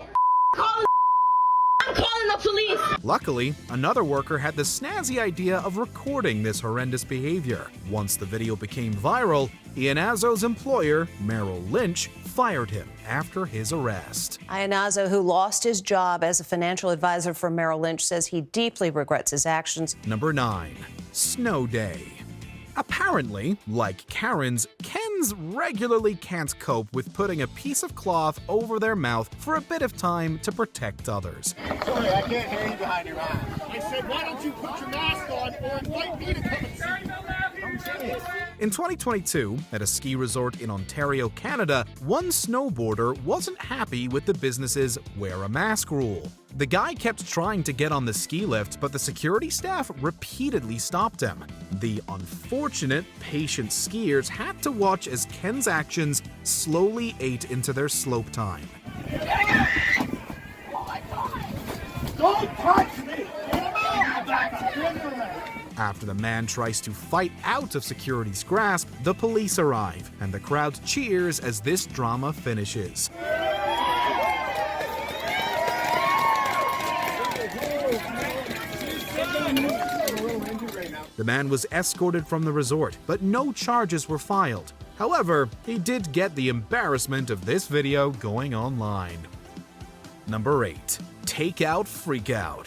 I'm calling the police! Luckily, another worker had the snazzy idea of recording this horrendous behavior. Once the video became viral, Iannazzo's employer, Merrill Lynch, fired him after his arrest. Iannazzo, who lost his job as a financial advisor for Merrill Lynch, says he deeply regrets his actions. Number 9. Snow Day. Apparently, like Karens, Kens regularly can't cope with putting a piece of cloth over their mouth for a bit of time to protect others. Sorry, I can't hear you behind your mask. I said, why don't you put your mask on or invite me to come and see you? I'm serious. In 2022, at a ski resort in Ontario, Canada, one snowboarder wasn't happy with the business's wear a mask rule. The guy kept trying to get on the ski lift, but the security staff repeatedly stopped him. The unfortunate, patient skiers had to watch as Ken's actions slowly ate into their slope time. Oh my God! Don't touch me! After the man tries to fight out of security's grasp, the police arrive, and the crowd cheers as this drama finishes. The man was escorted from the resort, but no charges were filed. However, he did get the embarrassment of this video going online. Number 8. Takeout Freakout.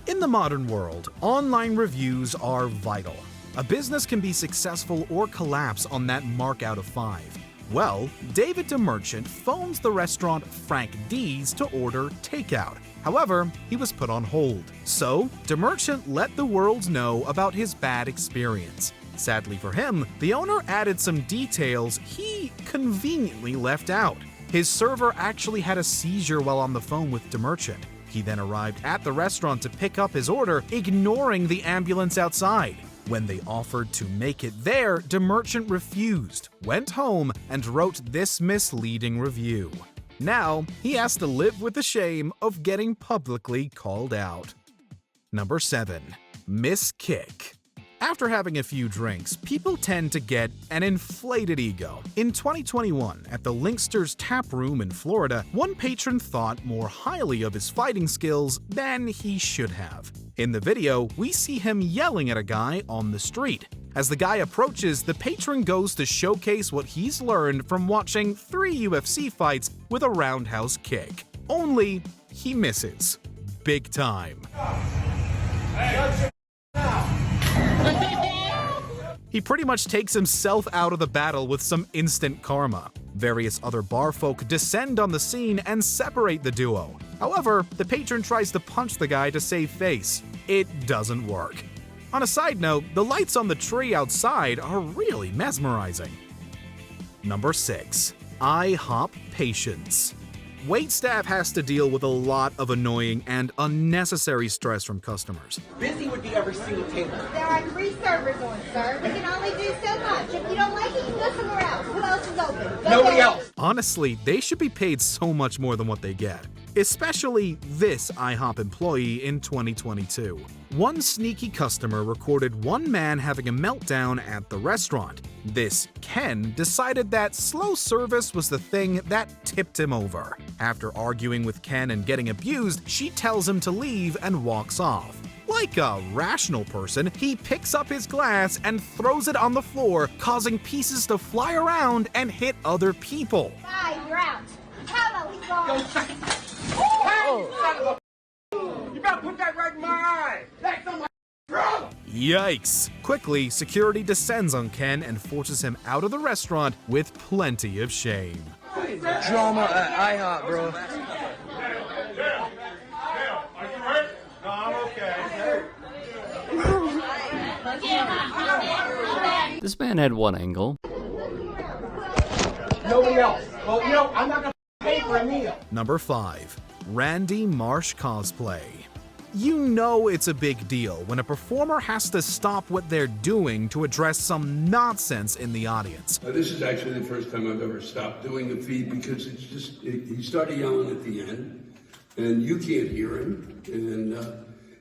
In the modern world, online reviews are vital. A business can be successful or collapse on that mark out of 5. Well, David DeMerchant phones the restaurant Frank D's to order takeout. However, he was put on hold. So, DeMerchant let the world know about his bad experience. Sadly for him, the owner added some details he conveniently left out. His server actually had a seizure while on the phone with DeMerchant. He then arrived at the restaurant to pick up his order, ignoring the ambulance outside. When they offered to make it there, DeMerchant refused, went home, and wrote this misleading review. Now, he has to live with the shame of getting publicly called out. Number 7. Miss Kick. After having a few drinks, people tend to get an inflated ego. In 2021, at the Linkster's Tap Room in Florida, one patron thought more highly of his fighting skills than he should have. In the video, we see him yelling at a guy on the street. As the guy approaches, the patron goes to showcase what he's learned from watching 3 UFC fights with a roundhouse kick. Only, he misses. Big time. He pretty much takes himself out of the battle with some instant karma. Various other barfolk descend on the scene and separate the duo. However, the patron tries to punch the guy to save face. It doesn't work. On a side note, the lights on the tree outside are really mesmerizing. Number 6. IHOP Patience. Waitstaff has to deal with a lot of annoying and unnecessary stress from customers. Busy would be every single table. There are 3 servers on, sir. We can only do so much. If you don't like it, you can go somewhere else. Who else is open? Nobody else. Honestly, they should be paid so much more than what they get. Especially this IHOP employee in 2022. One sneaky customer recorded one man having a meltdown at the restaurant. This Ken decided that slow service was the thing that tipped him over. After arguing with Ken and getting abused, she tells him to leave and walks off. Like a rational person, he picks up his glass and throws it on the floor, causing pieces to fly around and hit other people. Bye, you're out. Hello, he's gone. You better put that right in my eye. That's on my brother. Yikes! Quickly, security descends on Ken and forces him out of the restaurant with plenty of shame. Drama at IHOP, bro. This man had one angle. Nobody else. Well, you know, I'm not gonna pay for a meal. Number 5. Randy Marsh cosplay. You know it's a big deal when a performer has to stop what they're doing to address some nonsense in the audience. This is actually the first time I've ever stopped doing the feed because it's just, he started yelling at the end and you can't hear him. And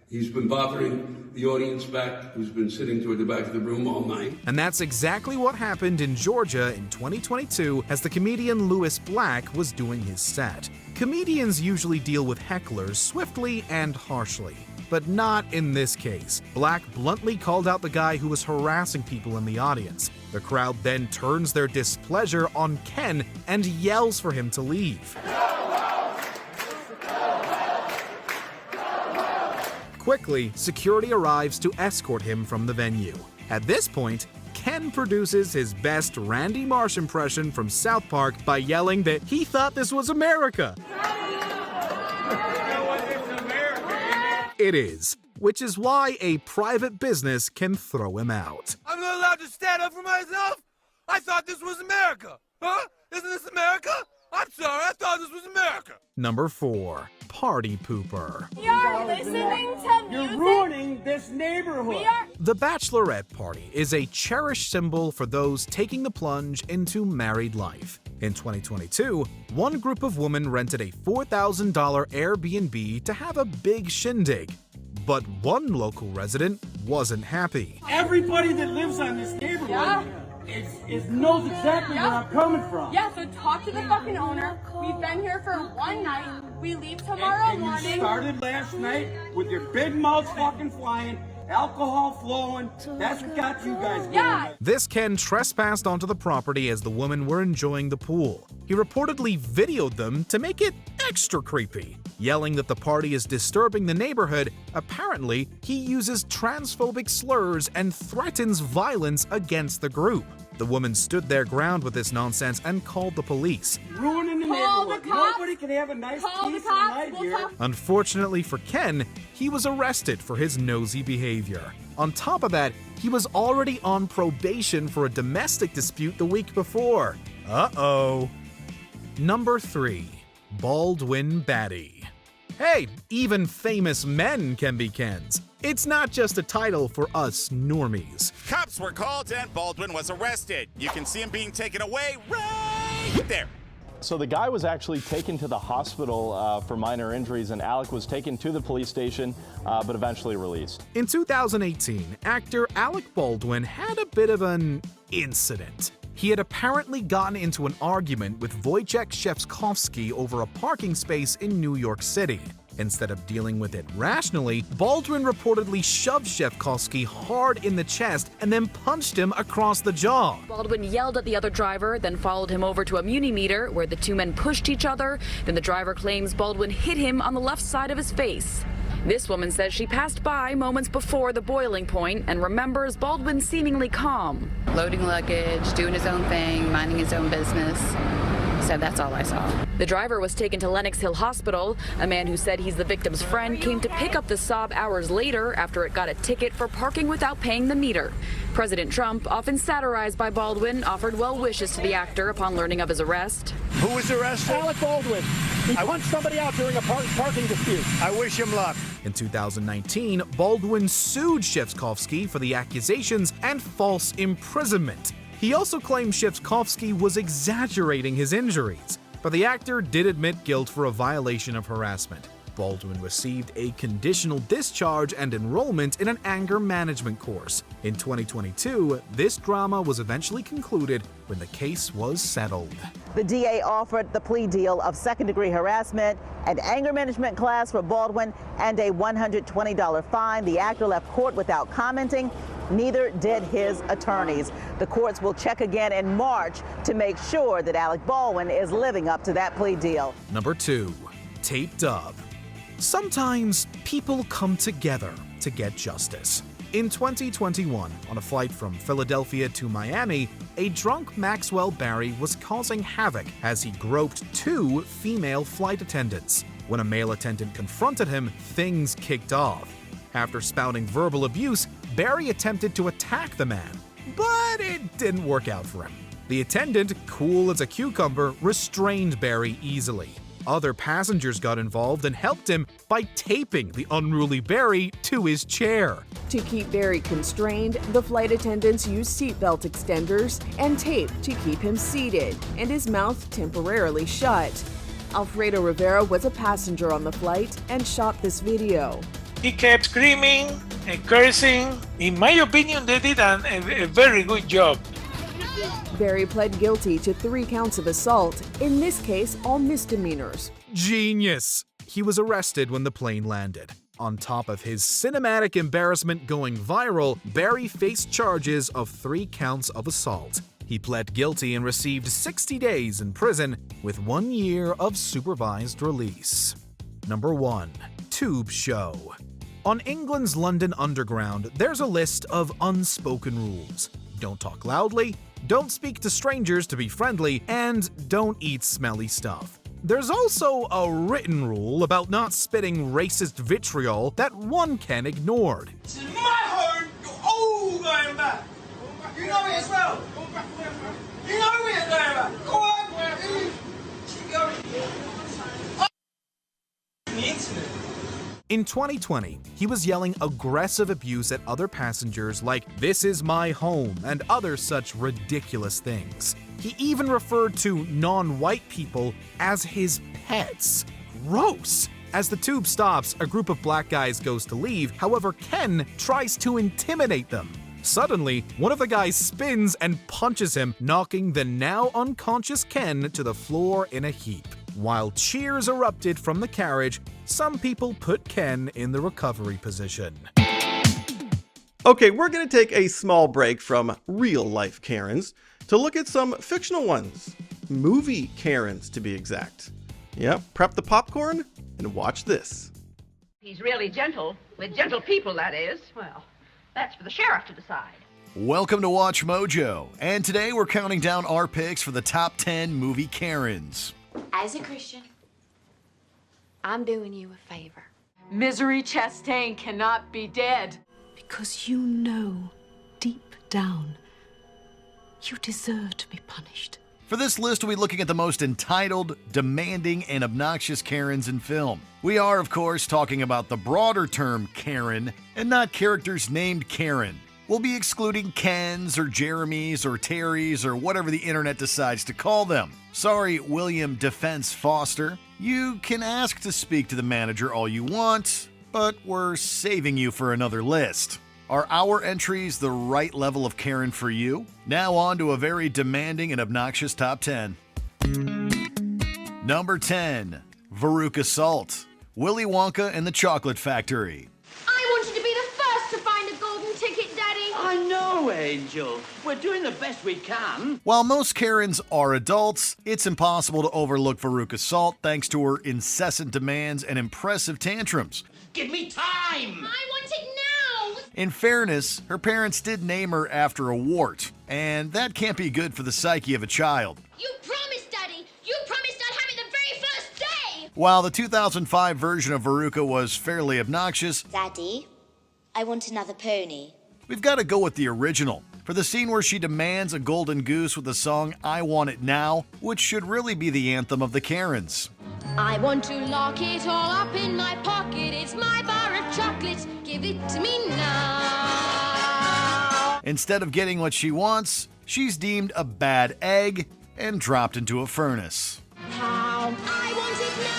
he's been bothering the audience back who's been sitting toward the back of the room all night. And that's exactly what happened in Georgia in 2022 as the comedian Louis Black was doing his set. Comedians usually deal with hecklers swiftly and harshly, but not in this case. Black bluntly called out the guy who was harassing people in the audience. The crowd then turns their displeasure on Ken and yells for him to leave. Quickly, security arrives to escort him from the venue. At this point, Ken produces his best Randy Marsh impression from South Park by yelling that he thought this was America. It is, which is why a private business can throw him out. I'm not allowed to stand up for myself? I thought this was America. Huh? Isn't this America? I'm sorry, I thought this was America. Number 4. Party pooper. You're listening to music. You're ruining this neighborhood. The bachelorette party is a cherished symbol for those taking the plunge into married life. In 2022, one group of women rented a $4,000 Airbnb to have a big shindig. But one local resident wasn't happy. Everybody that lives on this neighborhood knows exactly where I'm coming from. Yeah, so talk to the fucking owner. We've been here for one night. We leave tomorrow morning. You started last night with your big mouths fucking flying, alcohol flowing. That's what got you guys going. Yeah. This Ken trespassed onto the property as the women were enjoying the pool. He reportedly videoed them to make it extra creepy. Yelling that the party is disturbing the neighborhood, apparently he uses transphobic slurs and threatens violence against the group. The woman stood their ground with this nonsense and called the police. Ruining the neighborhood. Nobody can have a nice peaceful night here. Unfortunately for Ken, he was arrested for his nosy behavior. On top of that, he was already on probation for a domestic dispute the week before. Uh-oh. Number 3. Baldwin Baddie. Hey, even famous men can be Kens. It's not just a title for us normies. Cops were called and Baldwin was arrested. You can see him being taken away right there. So the guy was actually taken to the hospital for minor injuries, and Alec was taken to the police station, but eventually released. In 2018, actor Alec Baldwin had a bit of an incident. He had apparently gotten into an argument with Wojciech Szczepkowski over a parking space in New York City. Instead of dealing with it rationally, Baldwin reportedly shoved Szczepkowski hard in the chest and then punched him across the jaw. Baldwin yelled at the other driver, then followed him over to a muni-meter where the two men pushed each other. Then the driver claims Baldwin hit him on the left side of his face. This woman says she passed by moments before the boiling point and remembers Baldwin seemingly calm. Loading luggage, doing his own thing, minding his own business. He said, "That's all I saw." The driver was taken to Lenox Hill Hospital. A man who said he's the victim's friend came to pick up the Saab hours later after it got a ticket for parking without paying the meter. President Trump, often satirized by Baldwin, offered well wishes to the actor upon learning of his arrest. Who was arrested? Alec Baldwin. He punched somebody out during a parking dispute. I wish him luck. In 2019, Baldwin sued Shevkovsky for the accusations and false imprisonment. He also claimed Shevkovsky was exaggerating his injuries, but the actor did admit guilt for a violation of harassment. Baldwin received a conditional discharge and enrollment in an anger management course. In 2022, this drama was eventually concluded when the case was settled. The DA offered the plea deal of second-degree harassment, an anger management class for Baldwin, and a $120 fine. The actor left court without commenting. Neither did his attorneys. The courts will check again in March to make sure that Alec Baldwin is living up to that plea deal. Number 2. Taped up. Sometimes people come together to get justice. In 2021, on a flight from Philadelphia to Miami, a drunk Maxwell Barry was causing havoc as he groped 2 female flight attendants. When a male attendant confronted him, things kicked off. After spouting verbal abuse, Barry attempted to attack the man, but it didn't work out for him. The attendant, cool as a cucumber, restrained Barry easily. Other passengers got involved and helped him by taping the unruly Barry to his chair. To keep Barry constrained, the flight attendants used seatbelt extenders and tape to keep him seated and his mouth temporarily shut. Alfredo Rivera was a passenger on the flight and shot this video. He kept screaming and cursing. In my opinion, they did a very good job. Barry pled guilty to 3 counts of assault, in this case, all misdemeanors. Genius! He was arrested when the plane landed. On top of his cinematic embarrassment going viral, Barry faced charges of 3 counts of assault. He pled guilty and received 60 days in prison with 1 year of supervised release. Number 1. Tube Show. On England's London Underground, there's a list of unspoken rules. Don't talk loudly, don't speak to strangers to be friendly, and don't eat smelly stuff. There's also a written rule about not spitting racist vitriol that one can ignore. This is my home, you're all going back. You know it as well. You know we're going back. Go on. Keep going. The internet. In 2020, he was yelling aggressive abuse at other passengers like, "This is my home," and other such ridiculous things. He even referred to non-white people as his pets. Gross! As the tube stops, a group of black guys goes to leave. However, Ken tries to intimidate them. Suddenly, one of the guys spins and punches him, knocking the now unconscious Ken to the floor in a heap. While cheers erupted from the carriage, some people put Ken in the recovery position. Okay, we're going to take a small break from real-life Karens to look at some fictional ones. Movie Karens, to be exact. Yep, prep the popcorn and watch this. He's really gentle, with gentle people, that is. Well, that's for the sheriff to decide. Welcome to Watch Mojo, and today we're counting down our picks for the top 10 movie Karens. As a Christian, I'm doing you a favor. Misery Chastain cannot be dead. Because you know, deep down, you deserve to be punished. For this list, we'll be looking at the most entitled, demanding, and obnoxious Karens in film. We are, of course, talking about the broader term Karen, and not characters named Karen. We'll be excluding Kens or Jeremys or Terrys or whatever the internet decides to call them. Sorry, William Defense Foster. You can ask to speak to the manager all you want, but we're saving you for another list. Are our entries the right level of Karen for you? Now on to a very demanding and obnoxious top 10. Number 10. Veruca Salt. Willy Wonka and the Chocolate Factory. I want you to be the first to find a golden ticket, Daddy. I know, Angel. We're doing the best we can. While most Karens are adults, it's impossible to overlook Veruca Salt thanks to her incessant demands and impressive tantrums. Give me time! I want it now! In fairness, her parents did name her after a wart, and that can't be good for the psyche of a child. You promised, Daddy! You While the 2005 version of Veruca was fairly obnoxious, Daddy, I want another pony. we've got to go with the original. For the scene where she demands a golden goose with the song I Want It Now, which should really be the anthem of the Karens. I want to lock it all up in my pocket. It's my bar of chocolates. Give it to me now. Instead of getting what she wants, she's deemed a bad egg and dropped into a furnace. I want it now.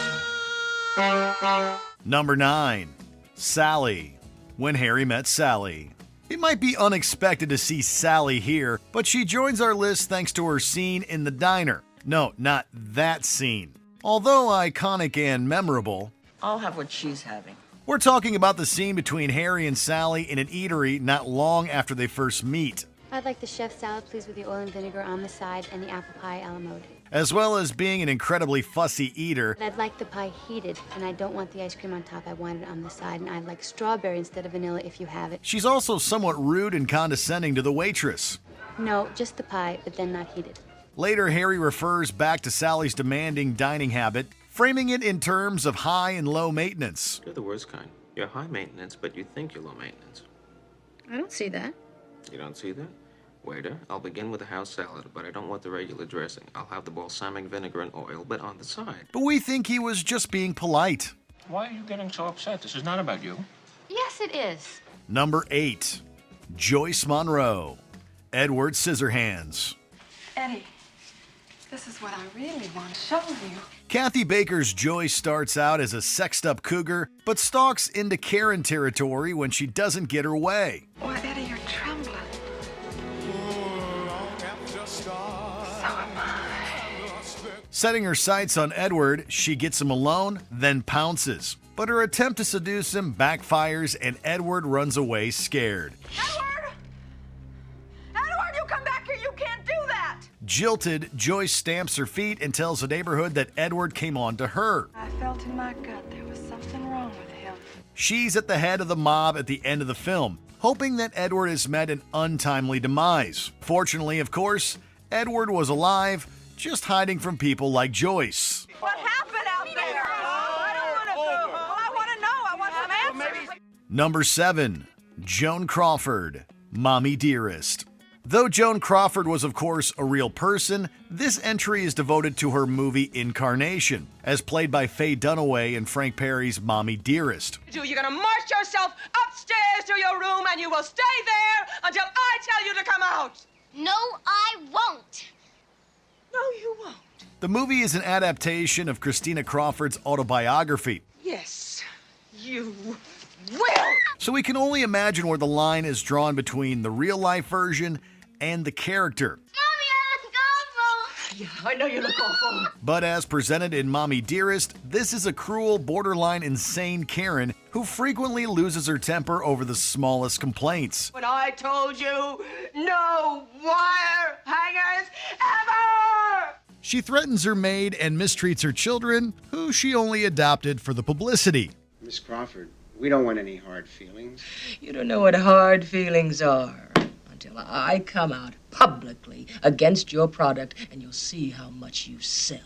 Number 9. Sally. When Harry Met Sally. It might be unexpected to see Sally here, but she joins our list thanks to her scene in the diner. No, not that scene. Although iconic and memorable, I'll have what she's having. we're talking about the scene between Harry and Sally in an eatery not long after they first meet, I'd like the chef salad, please, with the oil and vinegar on the side and the apple pie a la mode. as well as being an incredibly fussy eater. I'd like the pie heated, and I don't want the ice cream on top. I want it on the side, and I'd like strawberry instead of vanilla if you have it. She's also somewhat rude and condescending to the waitress. No, just the pie, but then not heated. Later, Harry refers back to Sally's demanding dining habit, framing it in terms of high and low maintenance. You're the worst kind. You're high maintenance, but you think you're low maintenance. I don't see that. You don't see that? Waiter, I'll begin with a house salad, but I don't want the regular dressing. I'll have the balsamic vinegar and oil, but on the side. But we think he was just being polite. Why are you getting so upset? This is not about you. Yes, it is. Number 8. Joyce Monroe. Edward Scissorhands. Eddie, this is what I really want to show you. Kathy Baker's Joyce starts out as a sexed-up cougar, but stalks into Karen territory when she doesn't get her way. Why, Eddie, you're trembling. So am I. Setting her sights on Edward, she gets him alone, then pounces. But her attempt to seduce him backfires and Edward runs away scared. Edward! Edward, you come back here! You can't do that! Jilted, Joyce stamps her feet and tells the neighborhood that Edward came on to her. I felt in my gut there was something wrong with him. She's at the head of the mob at the end of the film, hoping that Edward has met an untimely demise. Fortunately, of course, Edward was alive, just hiding from people like Joyce. What happened out there? I don't want to go. Well, I want to know. I want some answers. Number 7. Joan Crawford, Mommy Dearest. Though Joan Crawford was, of course, a real person, this entry is devoted to her movie Incarnation, as played by Faye Dunaway in Frank Perry's Mommy Dearest. You're going to march yourself upstairs to your room, and you will stay there until I tell you to come out. No, I won't. No, you won't. The movie is an adaptation of Christina Crawford's autobiography, Yes, you will. so we can only imagine where the line is drawn between the real-life version and the character. Yeah, I know you look awful. But as presented in Mommy Dearest, this is a cruel, borderline insane Karen who frequently loses her temper over the smallest complaints. When I told you, no wire hangers ever! She threatens her maid and mistreats her children, who she only adopted for the publicity. Miss Crawford, we don't want any hard feelings. You don't know what hard feelings are until I come out publicly against your product, and you'll see how much you sell.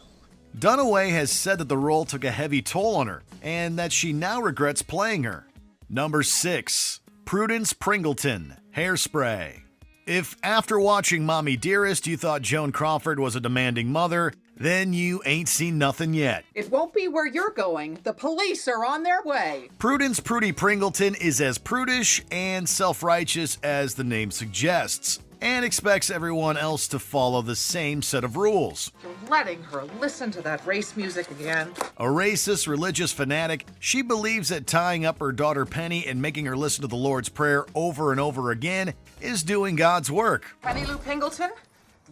Dunaway has said that the role took a heavy toll on her, and that she now regrets playing her. Number 6. Prudence Pringleton, Hairspray. If after watching Mommy Dearest you thought Joan Crawford was a demanding mother, then you ain't seen nothing yet. It won't be where you're going. The police are on their way. Prudence Prudy Pringleton is as prudish and self-righteous as the name suggests, and expects everyone else to follow the same set of rules. You're letting her listen to that race music again. A racist religious fanatic, she believes that tying up her daughter Penny and making her listen to the Lord's Prayer over and over again is doing God's work. Penny Lou Pingleton,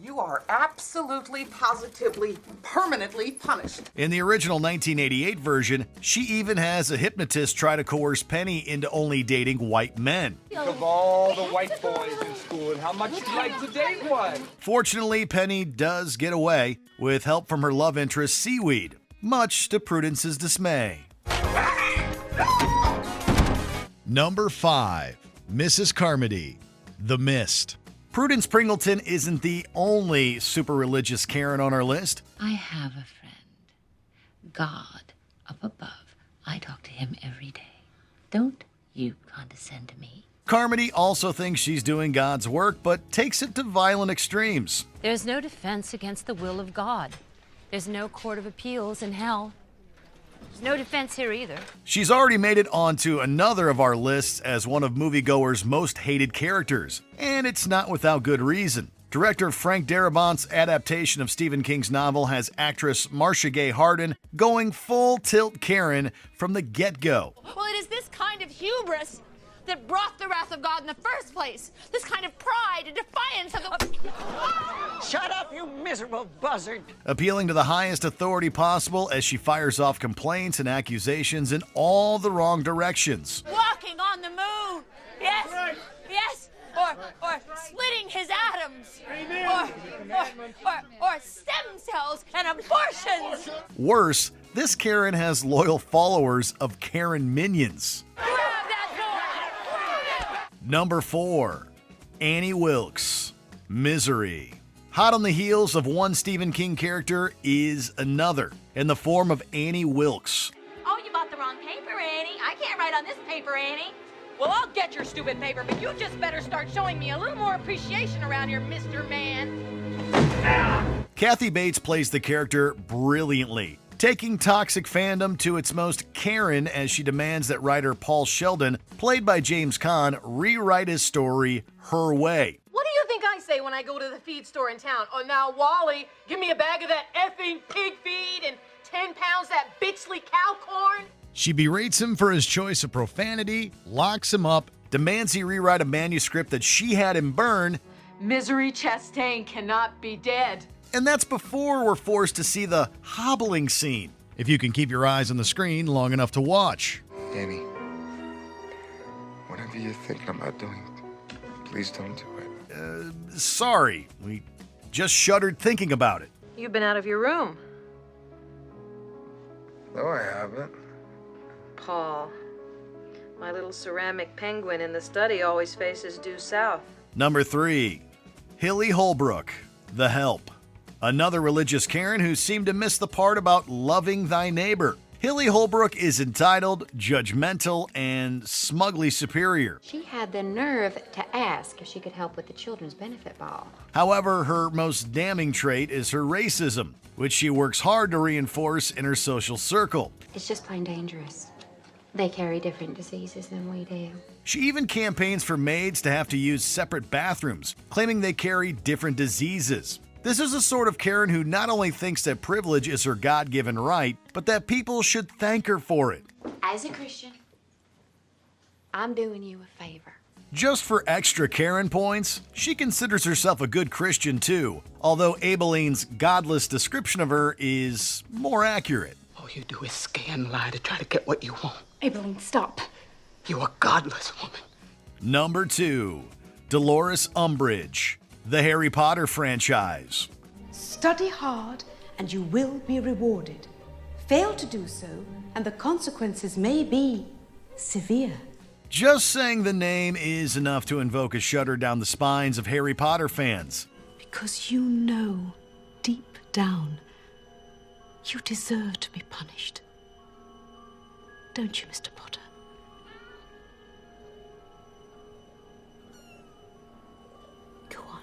you are absolutely, positively, permanently punished. In the original 1988 version, she even has a hypnotist try to coerce Penny into only dating white men. Of all the white boys in school, how much you'd like to date one? Fortunately, Penny does get away with help from her love interest Seaweed, much to Prudence's dismay. Number 5. Mrs. Carmody, The Mist. Prudence Pringleton isn't the only super religious Karen on our list. I have a friend. God up above. I talk to him every day. Don't you condescend to me. Carmody also thinks she's doing God's work, but takes it to violent extremes. There's no defense against the will of God. There's no court of appeals in hell. There's no defense here either. She's already made it onto another of our lists as one of moviegoers' most hated characters, and it's not without good reason. Director Frank Darabont's adaptation of Stephen King's novel has actress Marcia Gay Harden going full tilt Karen from the get-go. Well, it is this kind of hubris that brought the wrath of God in the first place. This kind of pride and defiance of the... Shut up, you miserable buzzard. Appealing to the highest authority possible as she fires off complaints and accusations in all the wrong directions. Walking on the moon. Yes, yes. Or slitting his atoms. Or stem cells and abortions. Worse, this Karen has loyal followers of Karen minions. Number 4, Annie Wilkes, Misery. Hot on the heels of one Stephen King character is another, in the form of Annie Wilkes. Oh, you bought the wrong paper, Annie. I can't write on this paper, Annie. Well, I'll get your stupid paper, but you just better start showing me a little more appreciation around here, Mr. Man. Kathy Bates plays the character brilliantly, taking toxic fandom to its most Karen as she demands that writer Paul Sheldon, played by James Caan, rewrite his story her way. What do you think I say when I go to the feed store in town? Oh, now, Wally, give me a bag of that effing pig feed and 10 pounds that bitchly cow corn. She berates him for his choice of profanity, locks him up, demands he rewrite a manuscript that she had him burn. Misery Chastain cannot be dead. And that's before we're forced to see the hobbling scene, if you can keep your eyes on the screen long enough to watch. Annie, whatever you're thinking about doing, please don't do it. Sorry, we just shuddered thinking about it. You've been out of your room. No, I haven't. Paul, my little ceramic penguin in the study always faces due south. Number 3, Hilly Holbrook, The Help. Another religious Karen who seemed to miss the part about loving thy neighbor. Hilly Holbrook is entitled, judgmental, and smugly superior. She had the nerve to ask if she could help with the children's benefit ball. However, her most damning trait is her racism, which she works hard to reinforce in her social circle. It's just plain dangerous. They carry different diseases than we do. She even campaigns for maids to have to use separate bathrooms, claiming they carry different diseases. This is a sort of Karen who not only thinks that privilege is her God-given right, but that people should thank her for it. As a Christian, I'm doing you a favor. Just for extra Karen points, she considers herself a good Christian too, although Abilene's godless description of her is more accurate. All you do is scan lie to try to get what you want. Abilene, stop. You're a godless woman. Number 2, Dolores Umbridge, the Harry Potter franchise. Study hard and you will be rewarded. Fail to do so and the consequences may be severe. Just saying the name is enough to invoke a shudder down the spines of Harry Potter fans. Because you know, deep down, you deserve to be punished. Don't you, Mr. Potter? Go on.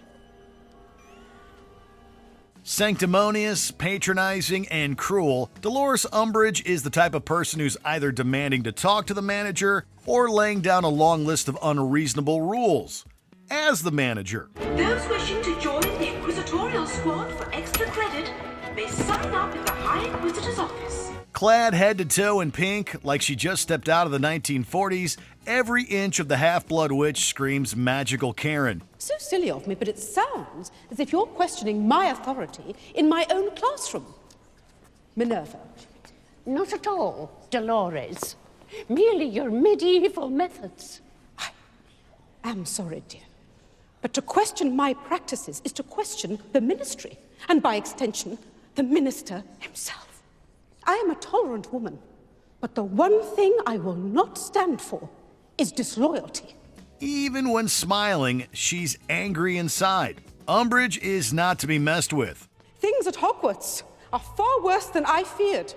Sanctimonious, patronizing, and cruel, Dolores Umbridge is the type of person who's either demanding to talk to the manager or laying down a long list of unreasonable rules. As the manager, Those wishing to join the Inquisitorial Squad for extra credit may sign up at the High Inquisitor's office. clad head to toe in pink like she just stepped out of the 1940s, every inch of the Half-Blood Witch screams magical Karen. So silly of me, but it sounds as if you're questioning my authority in my own classroom. Minerva. Not at all, Dolores. Merely your medieval methods. I am sorry, dear. But to question my practices is to question the ministry, and by extension, the minister himself. I am a tolerant woman, but the one thing I will not stand for is disloyalty. Even when smiling, she's angry inside. Umbridge is not to be messed with. Things at Hogwarts are far worse than I feared.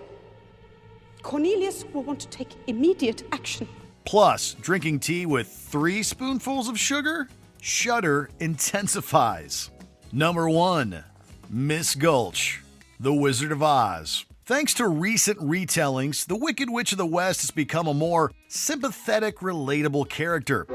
Cornelius will want to take immediate action. Plus, drinking tea with 3 spoonfuls of sugar? Shudder intensifies. Number 1. Miss Gulch, The Wizard of Oz. Thanks to recent retellings, the Wicked Witch of the West has become a more sympathetic, relatable character.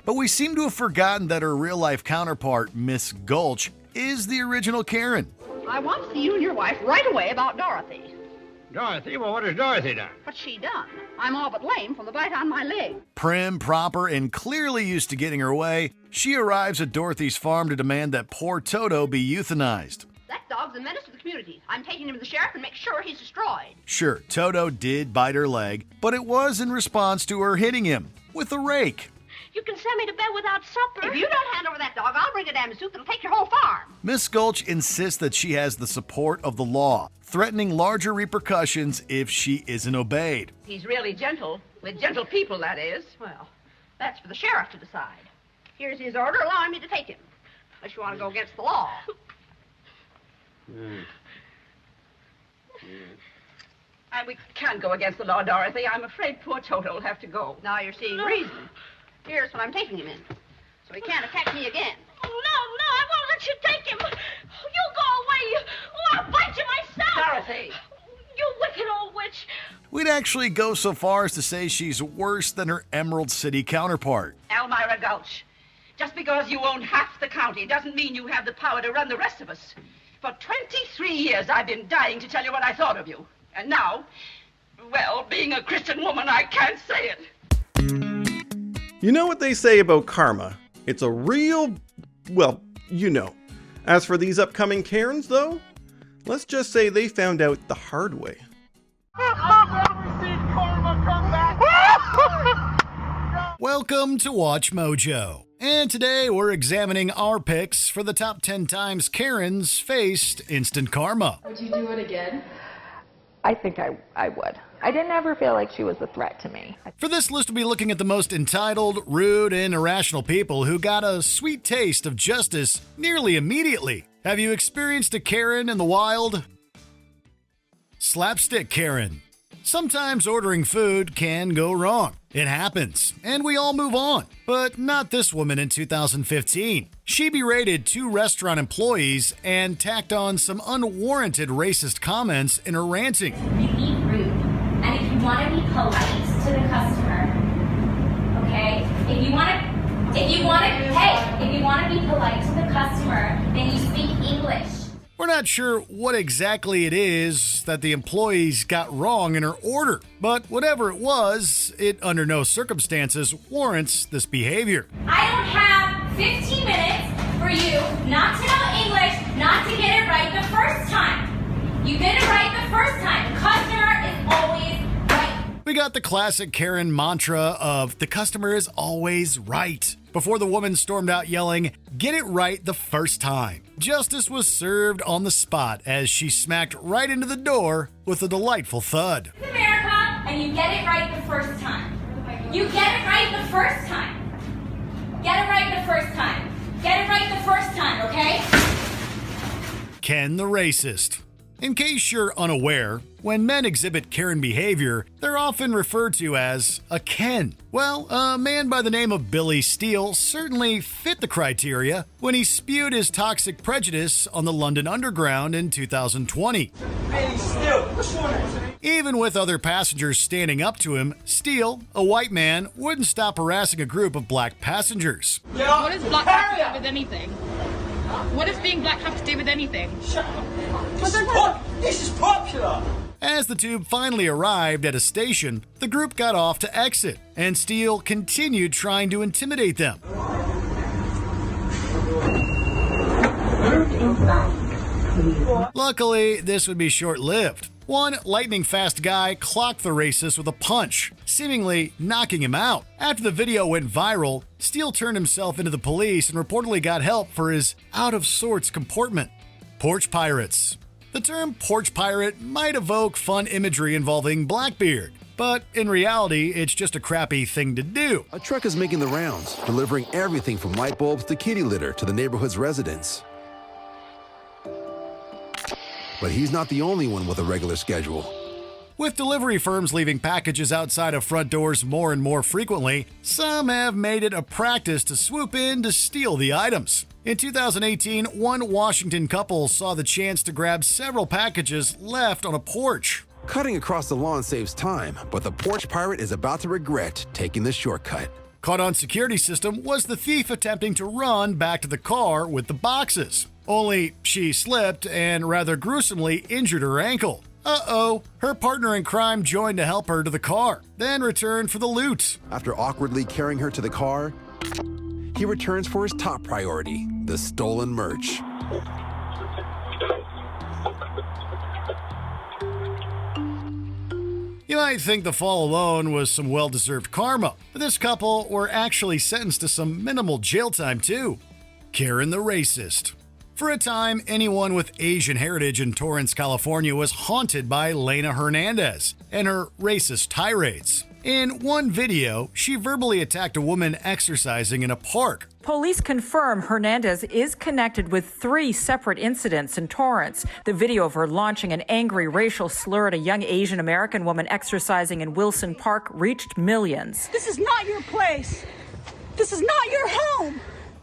But we seem to have forgotten that her real-life counterpart, Miss Gulch, is the original Karen. I want to see you and your wife right away about Dorothy. Dorothy? Well, what has Dorothy done? What's she done? I'm all but lame from the bite on my leg. Prim, proper, and clearly used to getting her way, she arrives at Dorothy's farm to demand that poor Toto be euthanized. That dog's a menace to the community. I'm taking him to the sheriff and make sure he's destroyed. Sure, Toto did bite her leg, but it was in response to her hitting him with a rake. You can send me to bed without supper. If you don't hand over that dog, I'll bring a damn suit that'll take your whole farm. Miss Gulch insists that she has the support of the law, threatening larger repercussions if she isn't obeyed. He's really gentle, with gentle people, that is. Well, that's for the sheriff to decide. Here's his order allowing me to take him, unless you want to go against the law. And we can't go against the law, Dorothy. I'm afraid poor Toto will have to go. Now you're seeing reason. Here's what I'm taking him in, so he can't attack me again. Oh, no, I won't let you take him. You go away, or I'll bite you myself. Dorothy. You wicked old witch. We'd actually go so far as to say she's worse than her Emerald City counterpart. Elmira Gulch, just because you own half the county doesn't mean you have the power to run the rest of us. For 23 years, I've been dying to tell you what I thought of you. And now, well, being a Christian woman, I can't say it. You know what they say about karma? It's a real, well, you know. As for these upcoming Karens, though, let's just say they found out the hard way. Welcome to Watch Mojo. And today we're examining our picks for the top 10 times Karens faced instant karma. Would you do it again? I think I would. I didn't ever feel like she was a threat to me. For this list, we'll be looking at the most entitled, rude, and irrational people who got a sweet taste of justice nearly immediately. Have you experienced a Karen in the wild? Slapstick Karen. Sometimes ordering food can go wrong. It happens, and we all move on. But not this woman in 2015. She berated 2 restaurant employees and tacked on some unwarranted racist comments in her ranting. Be rude, and if you want to be polite to the customer, okay? If you want to be polite to the customer, then you speak English. We're not sure what exactly it is that the employees got wrong in her order, but whatever it was, it under no circumstances warrants this behavior. I don't have 15 minutes for you not to know English, not to get it right the first time. You get it right the first time. The customer is always right. We got the classic Karen mantra of the customer is always right, before the woman stormed out yelling, "Get it right the first time." Justice was served on the spot as she smacked right into the door with a delightful thud. It's America, and you get it right the first time. You get it right the first time. Get it right the first time. Get it right the first time, okay? Ken the racist. In case you're unaware, when men exhibit Karen behavior, they're often referred to as a Ken. Well, a man by the name of Billy Steele certainly fit the criteria when he spewed his toxic prejudice on the London Underground in 2020. Hey, Steele, what's wrong? Even with other passengers standing up to him, Steele, a white man, wouldn't stop harassing a group of black passengers. What does black have to do with anything? What does being black have to do with anything? This is popular. As the tube finally arrived at a station, the group got off to exit, and Steele continued trying to intimidate them. Luckily, this would be short-lived. One lightning-fast guy clocked the racist with a punch, seemingly knocking him out. After the video went viral, Steele turned himself into the police and reportedly got help for his out-of-sorts comportment. Porch pirates. The term porch pirate might evoke fun imagery involving Blackbeard, but in reality, it's just a crappy thing to do. A truck is making the rounds, delivering everything from light bulbs to kitty litter to the neighborhood's residents. But he's not the only one with a regular schedule. With delivery firms leaving packages outside of front doors more and more frequently, some have made it a practice to swoop in to steal the items. In 2018, one Washington couple saw the chance to grab several packages left on a porch. Cutting across the lawn saves time, but the porch pirate is about to regret taking the shortcut. Caught on security system was the thief attempting to run back to the car with the boxes. Only she slipped and rather gruesomely injured her ankle. Uh-oh, her partner in crime joined to help her to the car, then returned for the loot. After awkwardly carrying her to the car, he returns for his top priority, the stolen merch. You might think the fall alone was some well-deserved karma, but this couple were actually sentenced to some minimal jail time too. Karen the racist. For a time, anyone with Asian heritage in Torrance, California was haunted by Lena Hernandez and her racist tirades. In one video, she verbally attacked a woman exercising in a park. Police confirm Hernandez is connected with 3 separate incidents in Torrance. The video of her launching an angry racial slur at a young Asian American woman exercising in Wilson Park reached millions. This is not your place. This is not your home.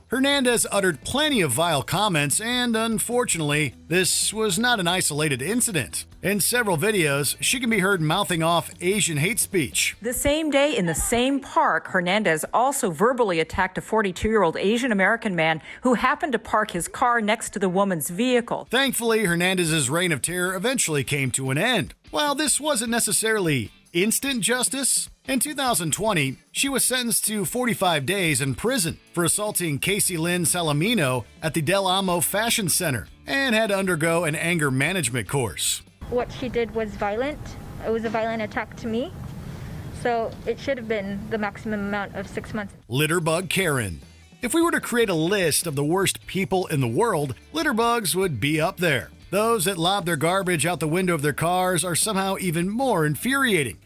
Hernandez uttered plenty of vile comments, and unfortunately, this was not an isolated incident. In several videos, she can be heard mouthing off Asian hate speech. The same day in the same park, Hernandez also verbally attacked a 42-year-old Asian American man who happened to park his car next to the woman's vehicle. Thankfully, Hernandez's reign of terror eventually came to an end. While this wasn't necessarily instant justice, in 2020, she was sentenced to 45 days in prison for assaulting Casey Lynn Salamino at the Del Amo Fashion Center and had to undergo an anger management course. What she did was violent. It was a violent attack to me. So it should have been the maximum amount of 6 months. Litterbug Karen. If we were to create a list of the worst people in the world, litterbugs would be up there. Those that lob their garbage out the window of their cars are somehow even more infuriating.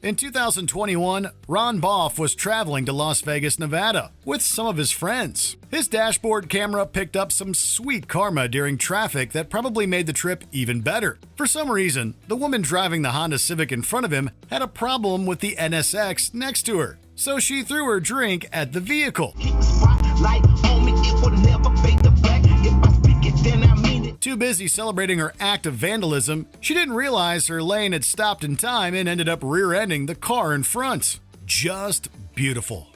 In 2021, Ron Boff was traveling to Las Vegas, Nevada with some of his friends. His dashboard camera picked up some sweet karma during traffic that probably made the trip even better. For some reason, the woman driving the Honda Civic in front of him had a problem with the NSX next to her, so she threw her drink at the vehicle. Too busy celebrating her act of vandalism, she didn't realize her lane had stopped in time and ended up rear-ending the car in front. Just beautiful.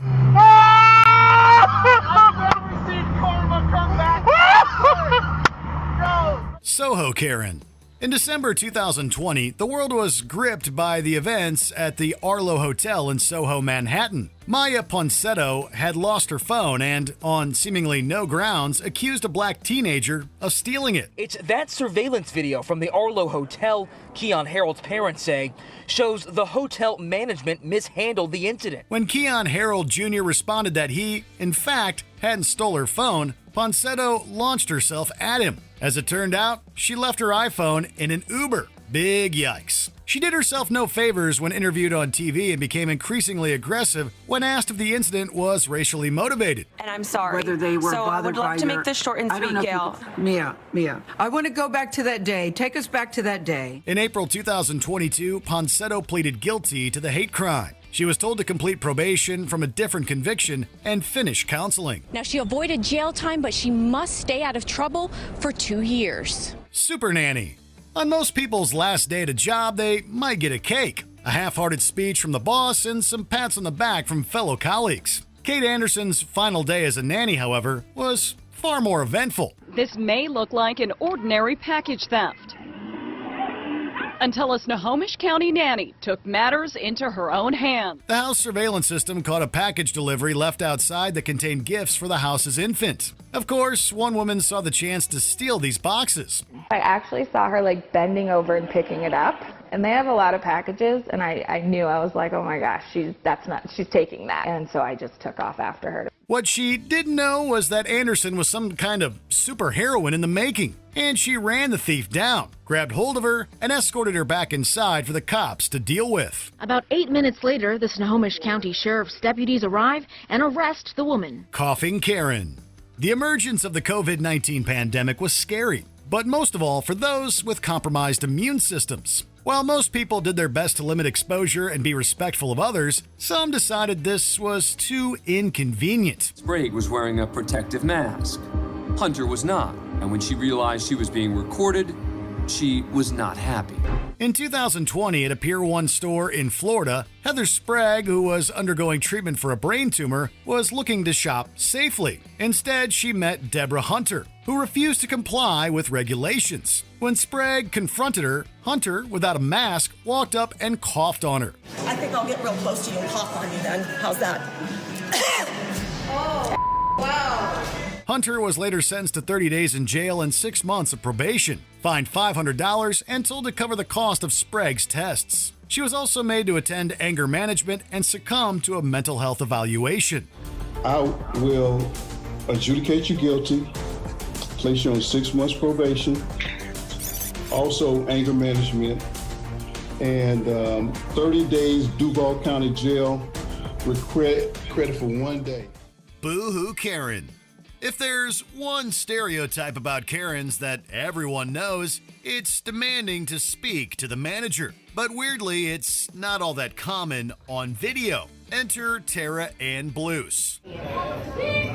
Soho Karen. In December 2020, the world was gripped by the events at the Arlo Hotel in Soho, Manhattan. Maya Ponsetto had lost her phone and, on seemingly no grounds, accused a black teenager of stealing it. It's that surveillance video from the Arlo Hotel, Keon Harold's parents say, shows the hotel management mishandled the incident. When Keon Harold Jr. responded that he, in fact, hadn't stole her phone, Ponsetto launched herself at him. As it turned out, she left her iPhone in an Uber. Big yikes. She did herself no favors when interviewed on TV and became increasingly aggressive when asked if the incident was racially motivated. And I'm sorry. Whether they were so I would bothered by love to your- make this short and I don't sweet, know if Gail. Mia, I want to go back to that day. Take us back to that day. In April 2022, Ponsetto pleaded guilty to the hate crime. She was told to complete probation from a different conviction and finish counseling. Now, she avoided jail time, but she must stay out of trouble for 2 years. Super Nanny. On most people's last day at a job, they might get a cake, a half-hearted speech from the boss, and some pats on the back from fellow colleagues. Kate Anderson's final day as a nanny, however, was far more eventful. This may look like an ordinary package theft, until a Snohomish County nanny took matters into her own hands. The house surveillance system caught a package delivery left outside that contained gifts for the house's infant. Of course, one woman saw the chance to steal these boxes. I actually saw her like bending over and picking it up. And they have a lot of packages, and I knew, I was like, oh my gosh, she's taking that. And so I just took off after her. What she didn't know was that Anderson was some kind of super heroine in the making, and she ran the thief down, grabbed hold of her, and escorted her back inside for the cops to deal with. About 8 minutes later, the Snohomish County Sheriff's deputies arrive and arrest the woman. Coughing Karen. The emergence of the COVID-19 pandemic was scary, but most of all for those with compromised immune systems. While most people did their best to limit exposure and be respectful of others, some decided this was too inconvenient. Sprague was wearing a protective mask. Hunter was not, and when she realized she was being recorded, she was not happy. In 2020, at a Pier 1 store in Florida, Heather Sprague, who was undergoing treatment for a brain tumor, was looking to shop safely. Instead, she met Deborah Hunter, who refused to comply with regulations. When Sprague confronted her, Hunter, without a mask, walked up and coughed on her. I think I'll get real close to you and cough on you then. How's that? Oh, wow. Hunter was later sentenced to 30 days in jail and 6 months of probation, fined $500, and told to cover the cost of Sprague's tests. She was also made to attend anger management and succumb to a mental health evaluation. I will adjudicate you guilty, place you on 6 months probation, also anger management, and 30 days Duval County Jail with credit for 1 day. Boo-hoo Karen. If there's one stereotype about Karens that everyone knows, it's demanding to speak to the manager. But weirdly, it's not all that common on video. Enter Tara Ann Blues. He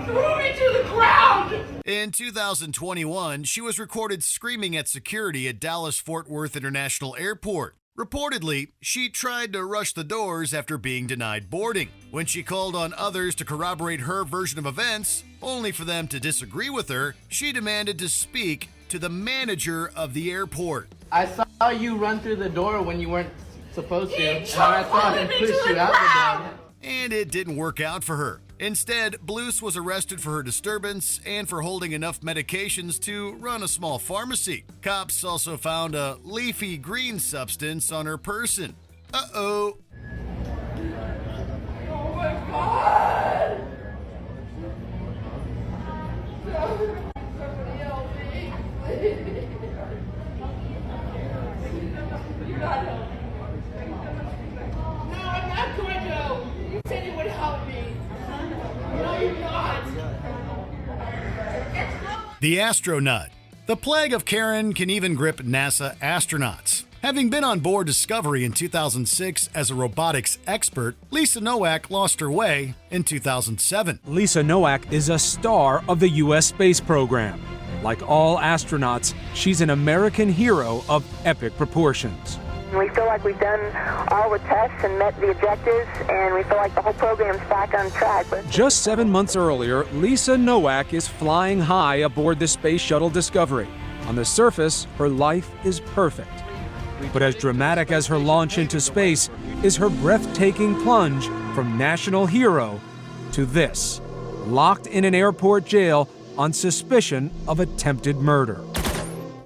threw me to the ground! In 2021, she was recorded screaming at security at Dallas-Fort Worth International Airport. Reportedly, she tried to rush the doors after being denied boarding. When she called on others to corroborate her version of events, only for them to disagree with her, she demanded to speak to the manager of the airport. I saw you run through the door when you weren't supposed to, and I saw him push you out the door. And it didn't work out for her. Instead, Blues was arrested for her disturbance and for holding enough medications to run a small pharmacy. Cops also found a leafy green substance on her person. Uh-oh. Oh my God! Somebody help me, please. You're not helping. No, I'm not going to. You said you would help me. No, you're not. The astronaut. The plague of Karen can even grip NASA astronauts. Having been on board Discovery in 2006 as a robotics expert, Lisa Nowak lost her way in 2007. Lisa Nowak is a star of the U.S. space program. Like all astronauts, she's an American hero of epic proportions. We feel like we've done all the tests and met the objectives, and we feel like the whole program's back on track. Just 7 months earlier, Lisa Nowak is flying high aboard the Space Shuttle Discovery. On the surface, her life is perfect. But as dramatic as her launch into space is her breathtaking plunge from national hero to this, locked in an airport jail on suspicion of attempted murder.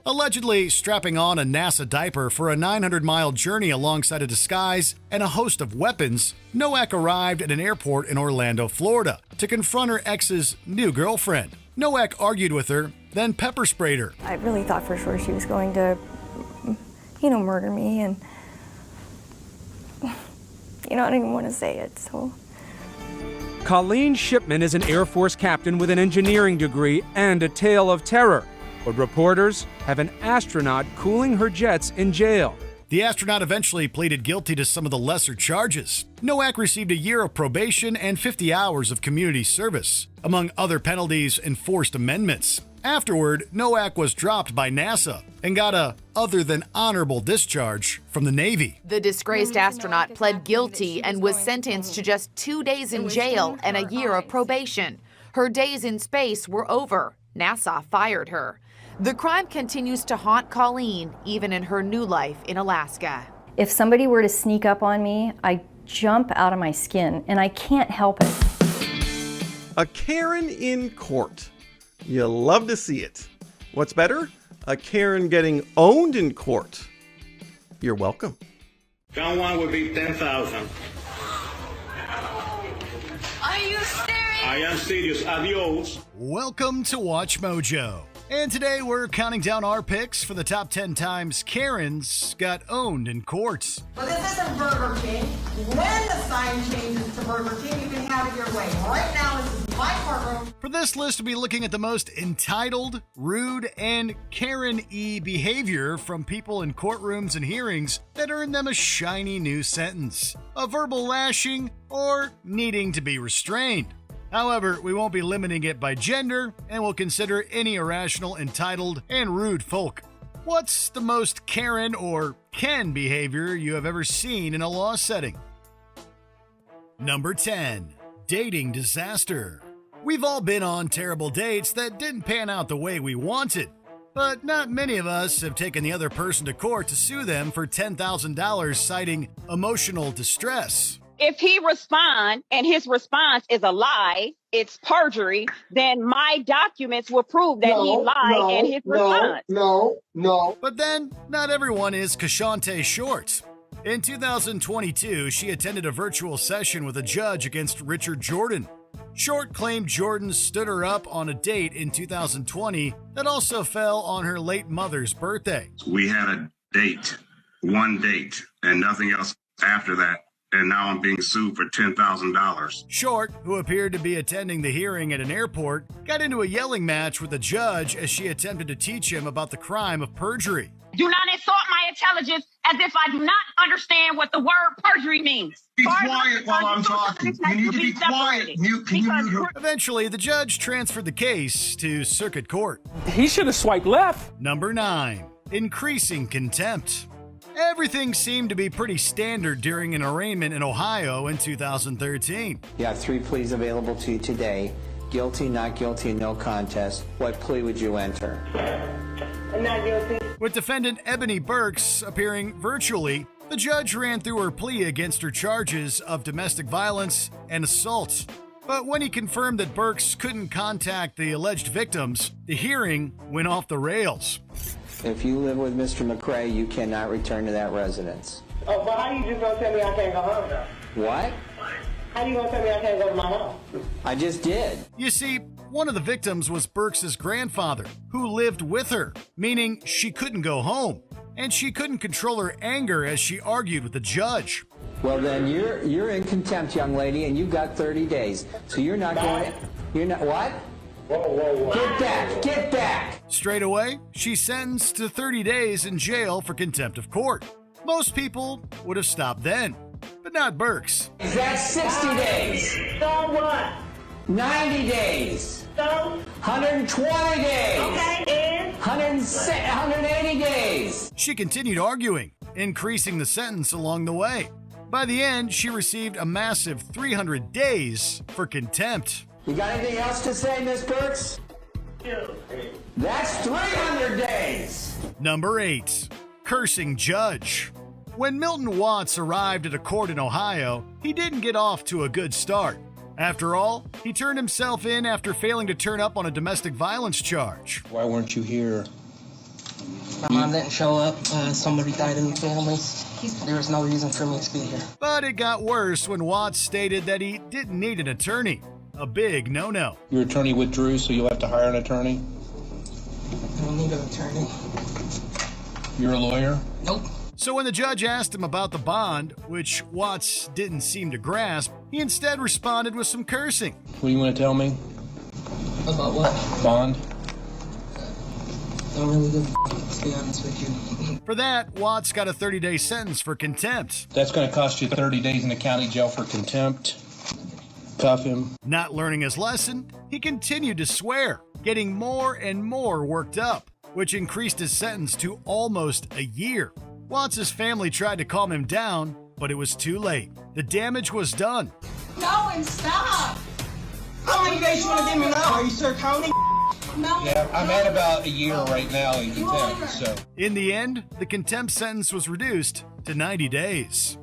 Allegedly strapping on a NASA diaper for a 900-mile journey alongside a disguise and a host of weapons, Nowak arrived at an airport in Orlando, Florida, to confront her ex's new girlfriend. Nowak argued with her, then pepper sprayed her. I really thought for sure she was going to, murder me, and, I didn't even want to say it, so. Colleen Shipman is an Air Force captain with an engineering degree and a tale of terror. But reporters have an astronaut cooling her jets in jail. The astronaut eventually pleaded guilty to some of the lesser charges. Nowak received a year of probation and 50 hours of community service, among other penalties and forced amendments. Afterward, Nowak was dropped by NASA and got a other-than-honorable discharge from the Navy. The disgraced astronaut pled guilty and was sentenced to just 2 days in jail and a year of probation. Her days in space were over. NASA fired her. The crime continues to haunt Colleen, even in her new life in Alaska. If somebody were to sneak up on me, I jump out of my skin, and I can't help it. A Karen in court. You love to see it. What's better? A Karen getting owned in court. You're welcome. Count one would be 10,000. Are you serious? I am serious. Adios. Welcome to Watch Mojo. And today we're counting down our picks for the top 10 times Karens got owned in courts. Well, this isn't Burger King. When the sign changes to Burger King, you can have it your way. Right now, this is my courtroom. For this list, we'll be looking at the most entitled, rude, and Karen-y behavior from people in courtrooms and hearings that earn them a shiny new sentence, a verbal lashing, or needing to be restrained. However, we won't be limiting it by gender, and we'll consider any irrational, entitled, and rude folk. What's the most Karen or Ken behavior you have ever seen in a law setting? Number 10. Dating disaster. We've all been on terrible dates that didn't pan out the way we wanted, but not many of us have taken the other person to court to sue them for $10,000 citing emotional distress. If he responds and his response is a lie, it's perjury, then my documents will prove that he lied in his response. No. But then, not everyone is Kashante Short. In 2022, she attended a virtual session with a judge against Richard Jordan. Short claimed Jordan stood her up on a date in 2020 that also fell on her late mother's birthday. We had a date, one date, and nothing else after that. And now I'm being sued for $10,000. Short, who appeared to be attending the hearing at an airport, got into a yelling match with the judge as she attempted to teach him about the crime of perjury. Do not insult my intelligence as if I do not understand what the word perjury means. Be quiet while I'm talking. You need to be quiet. Eventually, the judge transferred the case to circuit court. He should have swiped left. Number 9. Increasing contempt. Everything seemed to be pretty standard during an arraignment in Ohio in 2013. You have 3 pleas available to you today. Guilty, not guilty, and no contest. What plea would you enter? Not guilty. With defendant Ebony Burks appearing virtually, the judge ran through her plea against her charges of domestic violence and assault. But when he confirmed that Burks couldn't contact the alleged victims, the hearing went off the rails. If you live with Mr. McRae, you cannot return to that residence. Oh, but how you just gonna tell me I can't go home though? What? How you gonna tell me I can't go to my home? I just did. You see, one of the victims was Burks' grandfather, who lived with her, meaning she couldn't go home, and she couldn't control her anger as she argued with the judge. Well, then you're in contempt, young lady, and you've got 30 days. So you're not going. You're not what? Whoa. Get back! Straight away, she's sentenced to 30 days in jail for contempt of court. Most people would have stopped then, but not Burks. That's 60 days. So what? 90 days. So? 120 days. Okay, and? 180 days. She continued arguing, increasing the sentence along the way. By the end, she received a massive 300 days for contempt. You got anything else to say, Miss Burks? That's 300 days! Number 8. Cursing judge. When Milton Watts arrived at a court in Ohio, he didn't get off to a good start. After all, he turned himself in after failing to turn up on a domestic violence charge. Why weren't you here? My mom didn't show up. Somebody died in the family. There was no reason for me to be here. But it got worse when Watts stated that he didn't need an attorney. A big no-no. Your attorney withdrew, so you'll have to hire an attorney? I don't need an attorney. You're a lawyer? Nope. So when the judge asked him about the bond, which Watts didn't seem to grasp, he instead responded with some cursing. What do you want to tell me? About what? Bond? Don't really give a to be honest with you. For that, Watts got a 30-day sentence for contempt. That's going to cost you 30 days in the county jail for contempt. Cuff him. Not learning his lesson, he continued to swear, getting more and more worked up, which increased his sentence to almost a year. Watts' family tried to calm him down, but it was too late. The damage was done. No, and stop! How many days you want to give me now? Are you still counting? No. Yeah, I'm at about a year right now in contempt, so. In the end, the contempt sentence was reduced to 90 days.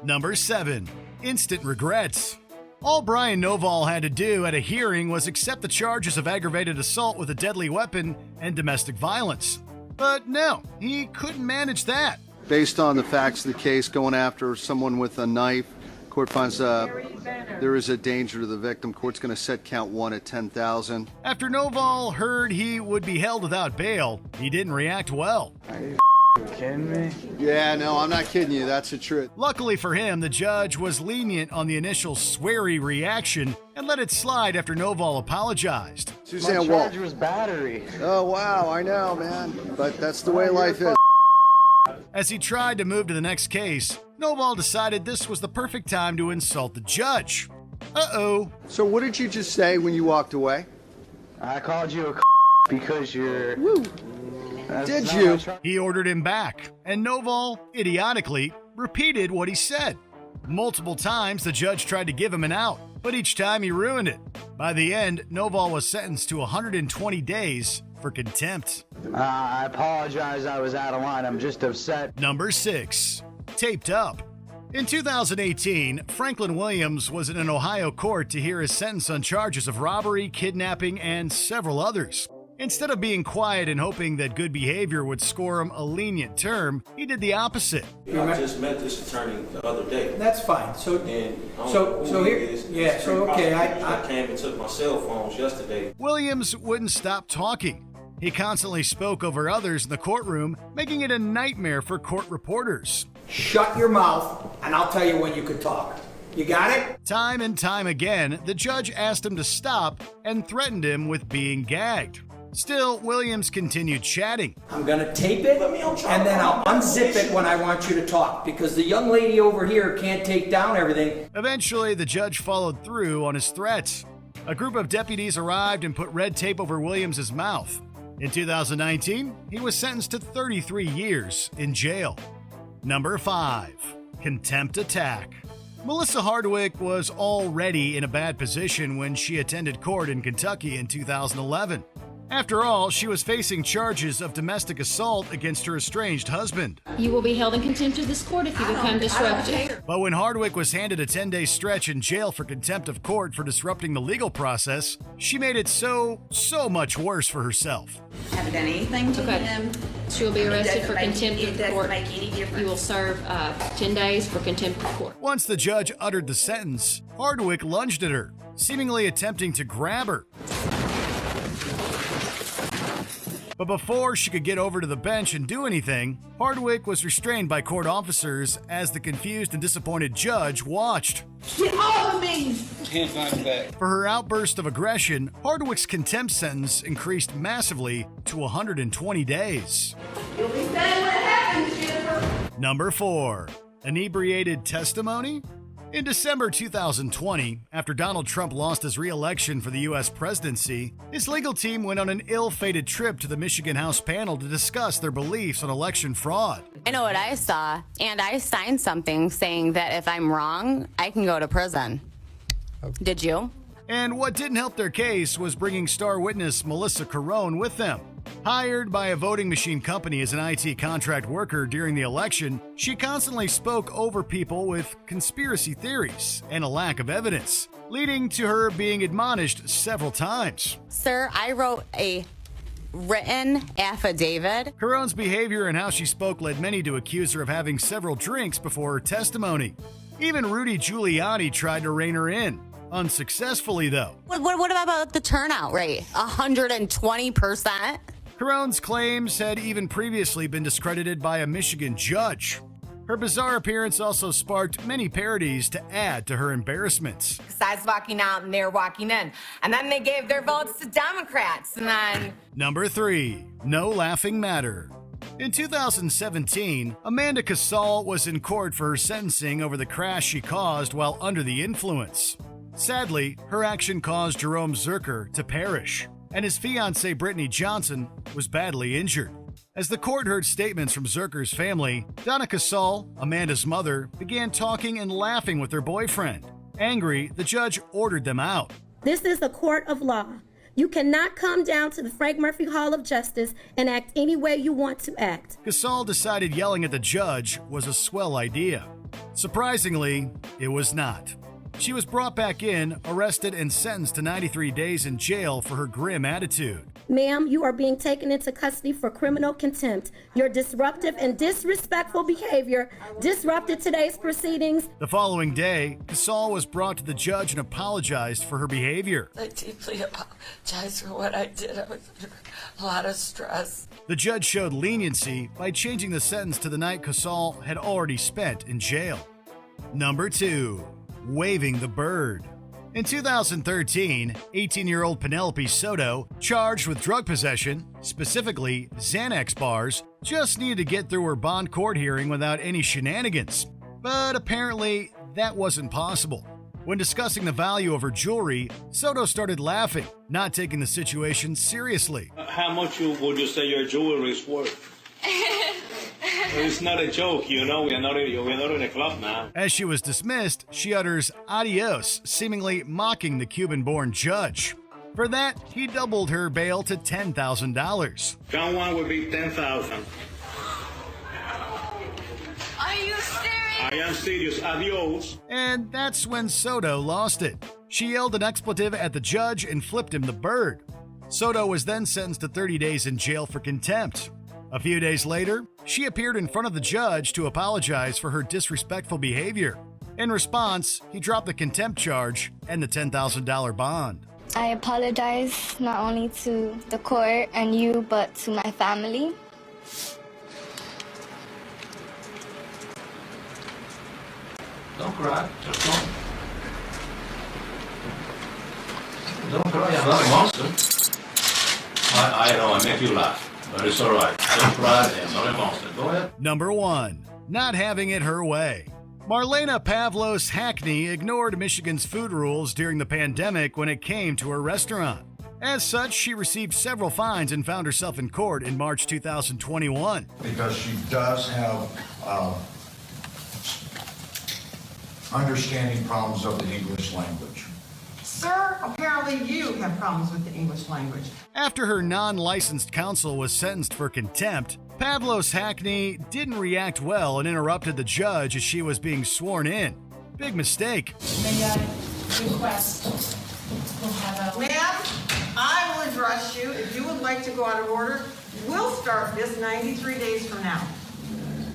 Number 7. Instant regrets. All Brian Novall had to do at a hearing was accept the charges of aggravated assault with a deadly weapon and domestic violence. But no, he couldn't manage that. Based on the facts of the case, going after someone with a knife, Court finds there is a danger to the victim. Court's going to set count 1 at $10,000. After Noval heard he would be held without bail, he didn't react well. Are you kidding me? Yeah, no, I'm not kidding you. That's the truth. Luckily for him, the judge was lenient on the initial sweary reaction and let it slide after Noval apologized. Suzanne My charge was battery. Oh, wow, I know, man. But that's the way life is. As he tried to move to the next case, Noval decided this was the perfect time to insult the judge. Uh-oh. So what did you just say when you walked away? I called you a because you're... Woo. Did you? He ordered him back, and Noval, idiotically, repeated what he said. Multiple times, the judge tried to give him an out, but each time he ruined it. By the end, Noval was sentenced to 120 days for contempt. I apologize, I was out of line. I'm just upset. Number 6. Taped up. In 2018, Franklin Williams was in an Ohio court to hear his sentence on charges of robbery, kidnapping, and several others. Instead of being quiet and hoping that good behavior would score him a lenient term, he did the opposite. I just met this attorney the other day. That's fine. So here, okay. I came and took my cell phones yesterday. Williams wouldn't stop talking. He constantly spoke over others in the courtroom, making it a nightmare for court reporters. Shut your mouth, and I'll tell you when you can talk. You got it? Time and time again, the judge asked him to stop and threatened him with being gagged. Still, Williams continued chatting. I'm going to tape it, and then I'll unzip it when I want you to talk, because the young lady over here can't take down everything. Eventually, the judge followed through on his threats. A group of deputies arrived and put red tape over Williams' mouth. In 2019, he was sentenced to 33 years in jail. Number 5. Contempt attack. Melissa Hardwick was already in a bad position when she attended court in Kentucky in 2011. After all, she was facing charges of domestic assault against her estranged husband. You will be held in contempt of this court if you become disruptive. But when Hardwick was handed a 10-day stretch in jail for contempt of court for disrupting the legal process, she made it so much worse for herself. Haven't done anything to him. She will be arrested for contempt of court. You will serve 10 days for contempt of court. Once the judge uttered the sentence, Hardwick lunged at her, seemingly attempting to grab her. But before she could get over to the bench and do anything, Hardwick was restrained by court officers as the confused and disappointed judge watched. Get off of me! Can't find back. For her outburst of aggression, Hardwick's contempt sentence increased massively to 120 days. You'll be sad when it happens, Jennifer. Number 4. Inebriated testimony? In December 2020, after Donald Trump lost his re-election for the U.S. presidency, his legal team went on an ill-fated trip to the Michigan House panel to discuss their beliefs on election fraud. I know what I saw, and I signed something saying that if I'm wrong, I can go to prison. Okay. Did you? And what didn't help their case was bringing star witness Melissa Carone with them. Hired by a voting machine company as an IT contract worker during the election, she constantly spoke over people with conspiracy theories and a lack of evidence, leading to her being admonished several times. Sir, I wrote a written affidavit. Carone's behavior and how she spoke led many to accuse her of having several drinks before her testimony. Even Rudy Giuliani tried to rein her in. Unsuccessfully, though. What about the turnout rate? 120%? Carone's claims had even previously been discredited by a Michigan judge. Her bizarre appearance also sparked many parodies to add to her embarrassments. Besides walking out and they're walking in. And then they gave their votes to Democrats. And then... Number 3. No laughing matter. In 2017, Amanda Casal was in court for her sentencing over the crash she caused while under the influence. Sadly, her action caused Jerome Zerker to perish, and his fiancée Brittany Johnson was badly injured. As the court heard statements from Zerker's family, Donna Casal, Amanda's mother, began talking and laughing with her boyfriend. Angry, the judge ordered them out. This is a court of law. You cannot come down to the Frank Murphy Hall of Justice and act any way you want to act. Casal decided yelling at the judge was a swell idea. Surprisingly, it was not. She was brought back in, arrested, and sentenced to 93 days in jail for her grim attitude. Ma'am, you are being taken into custody for criminal contempt. Your disruptive and disrespectful behavior disrupted today's proceedings. The following day, Casal was brought to the judge and apologized for her behavior. I deeply apologize for what I did. I was under a lot of stress. The judge showed leniency by changing the sentence to the night Casal had already spent in jail. Number 2. Waving the bird. In 2013, 18-year-old Penelope Soto, charged with drug possession, specifically Xanax bars, just needed to get through her bond court hearing without any shenanigans. But apparently, that wasn't possible. When discussing the value of her jewelry, Soto started laughing, not taking the situation seriously. How much would you say your jewelry is worth? It's not a joke, you know. We're not in a club now. As she was dismissed, she utters adios, seemingly mocking the Cuban-born judge. For that, he doubled her bail to $10,000. Count one would be 10,000. Are you serious? I am serious. Adios. And that's when Soto lost it. She yelled an expletive at the judge and flipped him the bird. Soto was then sentenced to 30 days in jail for contempt. A few days later, she appeared in front of the judge to apologize for her disrespectful behavior. In response, he dropped the contempt charge and the $10,000 bond. I apologize not only to the court and you, but to my family. Don't cry. Just don't cry. I'm not a monster. I know I make you laugh. But it's all right. Don't cry. I'm not a monster. Go ahead. Number 1. Not having it her way. Marlena Pavlos Hackney ignored Michigan's food rules during the pandemic when it came to her restaurant. As such, she received several fines and found herself in court in March 2021. Because she does have understanding problems of the English language. Sir, apparently you have problems with the English language. After her non-licensed counsel was sentenced for contempt, Pavlos Hackney didn't react well and interrupted the judge as she was being sworn in. Big mistake. May I request we'll have a... Ma'am, I will address you. If you would like to go out of order, we'll start this 93 days from now.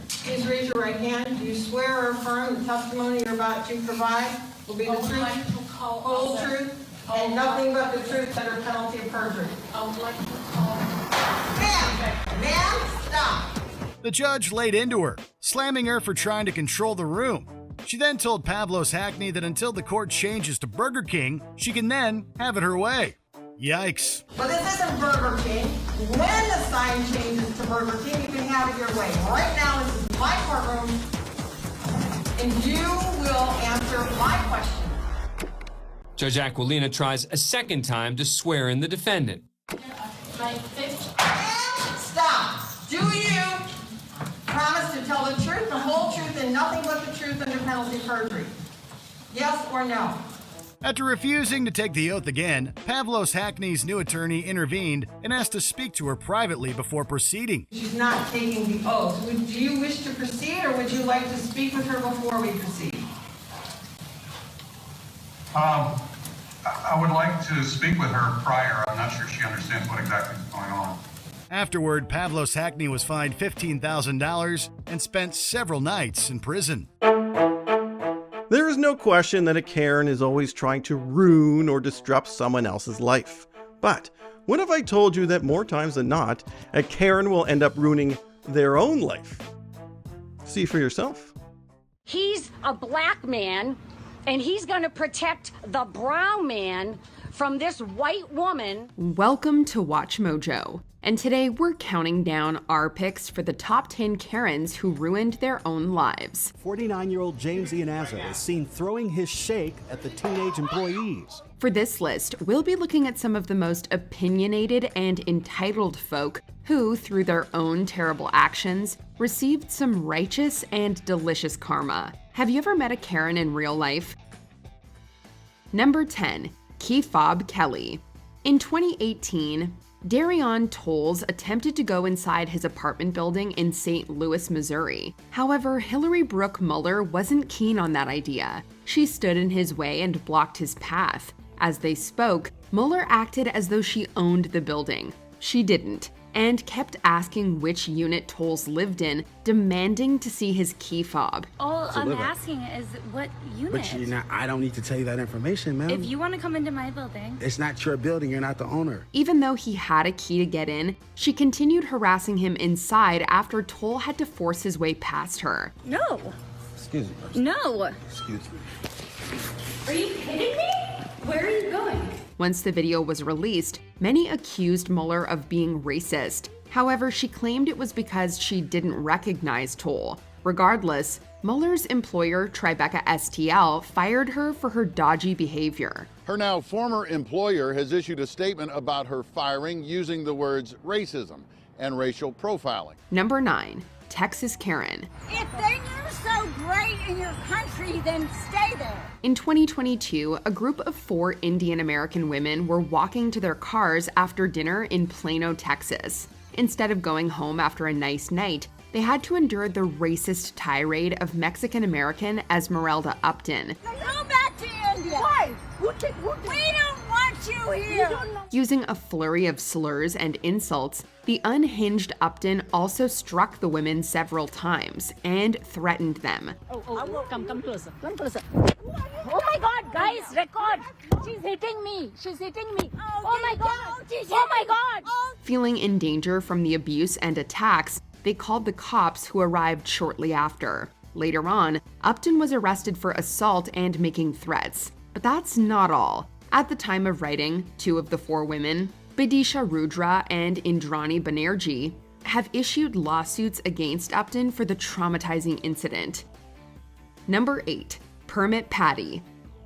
Please raise your right hand. Do you swear or affirm the testimony you're about to provide will be the truth, whole truth, and nothing but the truth under penalty of perjury? Ma'am, stop. The judge laid into her, slamming her for trying to control the room. She then told Pavlos Hackney that until the court changes to Burger King, she can then have it her way. Yikes. But this isn't Burger King. When the sign changes to Burger King, you can have it your way. Right now, this is my courtroom, and you will answer my question. Judge Aquilina tries a second time to swear in the defendant. Stop. Do you promise to tell the truth, the whole truth, and nothing but the truth under penalty of perjury? Yes or no? After refusing to take the oath again, Pavlos Hackney's new attorney intervened and asked to speak to her privately before proceeding. She's not taking the oath. Do you wish to proceed, or would you like to speak with her before we proceed? I would like to speak with her prior. I'm not sure she understands what exactly is going on. Afterward, Pavlos Hackney was fined $15,000 and spent several nights in prison. There is no question that a Karen is always trying to ruin or disrupt someone else's life. But what if I told you that more times than not, a Karen will end up ruining their own life? See for yourself. He's a black man, and he's going to protect the brown man from this white woman. Welcome to Watch Mojo. And today we're counting down our picks for the top 10 Karens who ruined their own lives. 49-year-old James Ianazzo is seen throwing his shake at the teenage employees. For this list, we'll be looking at some of the most opinionated and entitled folk who, through their own terrible actions, received some righteous and delicious karma. Have you ever met a Karen in real life? Number 10, Kefab Kelly. In 2018, Darion Tolles attempted to go inside his apartment building in St. Louis, Missouri. However, Hillary Brooke Mueller wasn't keen on that idea. She stood in his way and blocked his path. As they spoke, Mueller acted as though she owned the building, she didn't, and kept asking which unit Tolles lived in, demanding to see his key fob. All I'm asking is what unit? But I don't need to tell you that information, ma'am. If you want to come into my building. It's not your building, you're not the owner. Even though he had a key to get in, she continued harassing him inside after Toll had to force his way past her. No. Excuse me. No. Excuse me. Are you kidding me? Where are you going? Once the video was released, many accused Mueller of being racist. However, she claimed it was because she didn't recognize Toll. Regardless, Mueller's employer, Tribeca STL, fired her for her dodgy behavior. Her now former employer has issued a statement about her firing using the words racism and racial profiling. Number 9. Texas Karen. If they are so great in your country, then stay there. In 2022, a group of 4 Indian American women were walking to their cars after dinner in Plano, Texas. Instead of going home after a nice night, they had to endure the racist tirade of Mexican American Esmeralda Upton. Go back to India. Why? We don't want you here. Using a flurry of slurs and insults, the unhinged Upton also struck the women several times and threatened them. Come closer. Come closer. Oh my God, guys, record. She's hitting me. She's hitting me. Oh my God. Oh my God. Feeling in danger from the abuse and attacks, they called the cops, who arrived shortly after. Later on, Upton was arrested for assault and making threats. But that's not all. At the time of writing, 2 of the 4 women, Bidisha Rudra and Indrani Banerjee, have issued lawsuits against Upton for the traumatizing incident. Number 8. Permit Patty.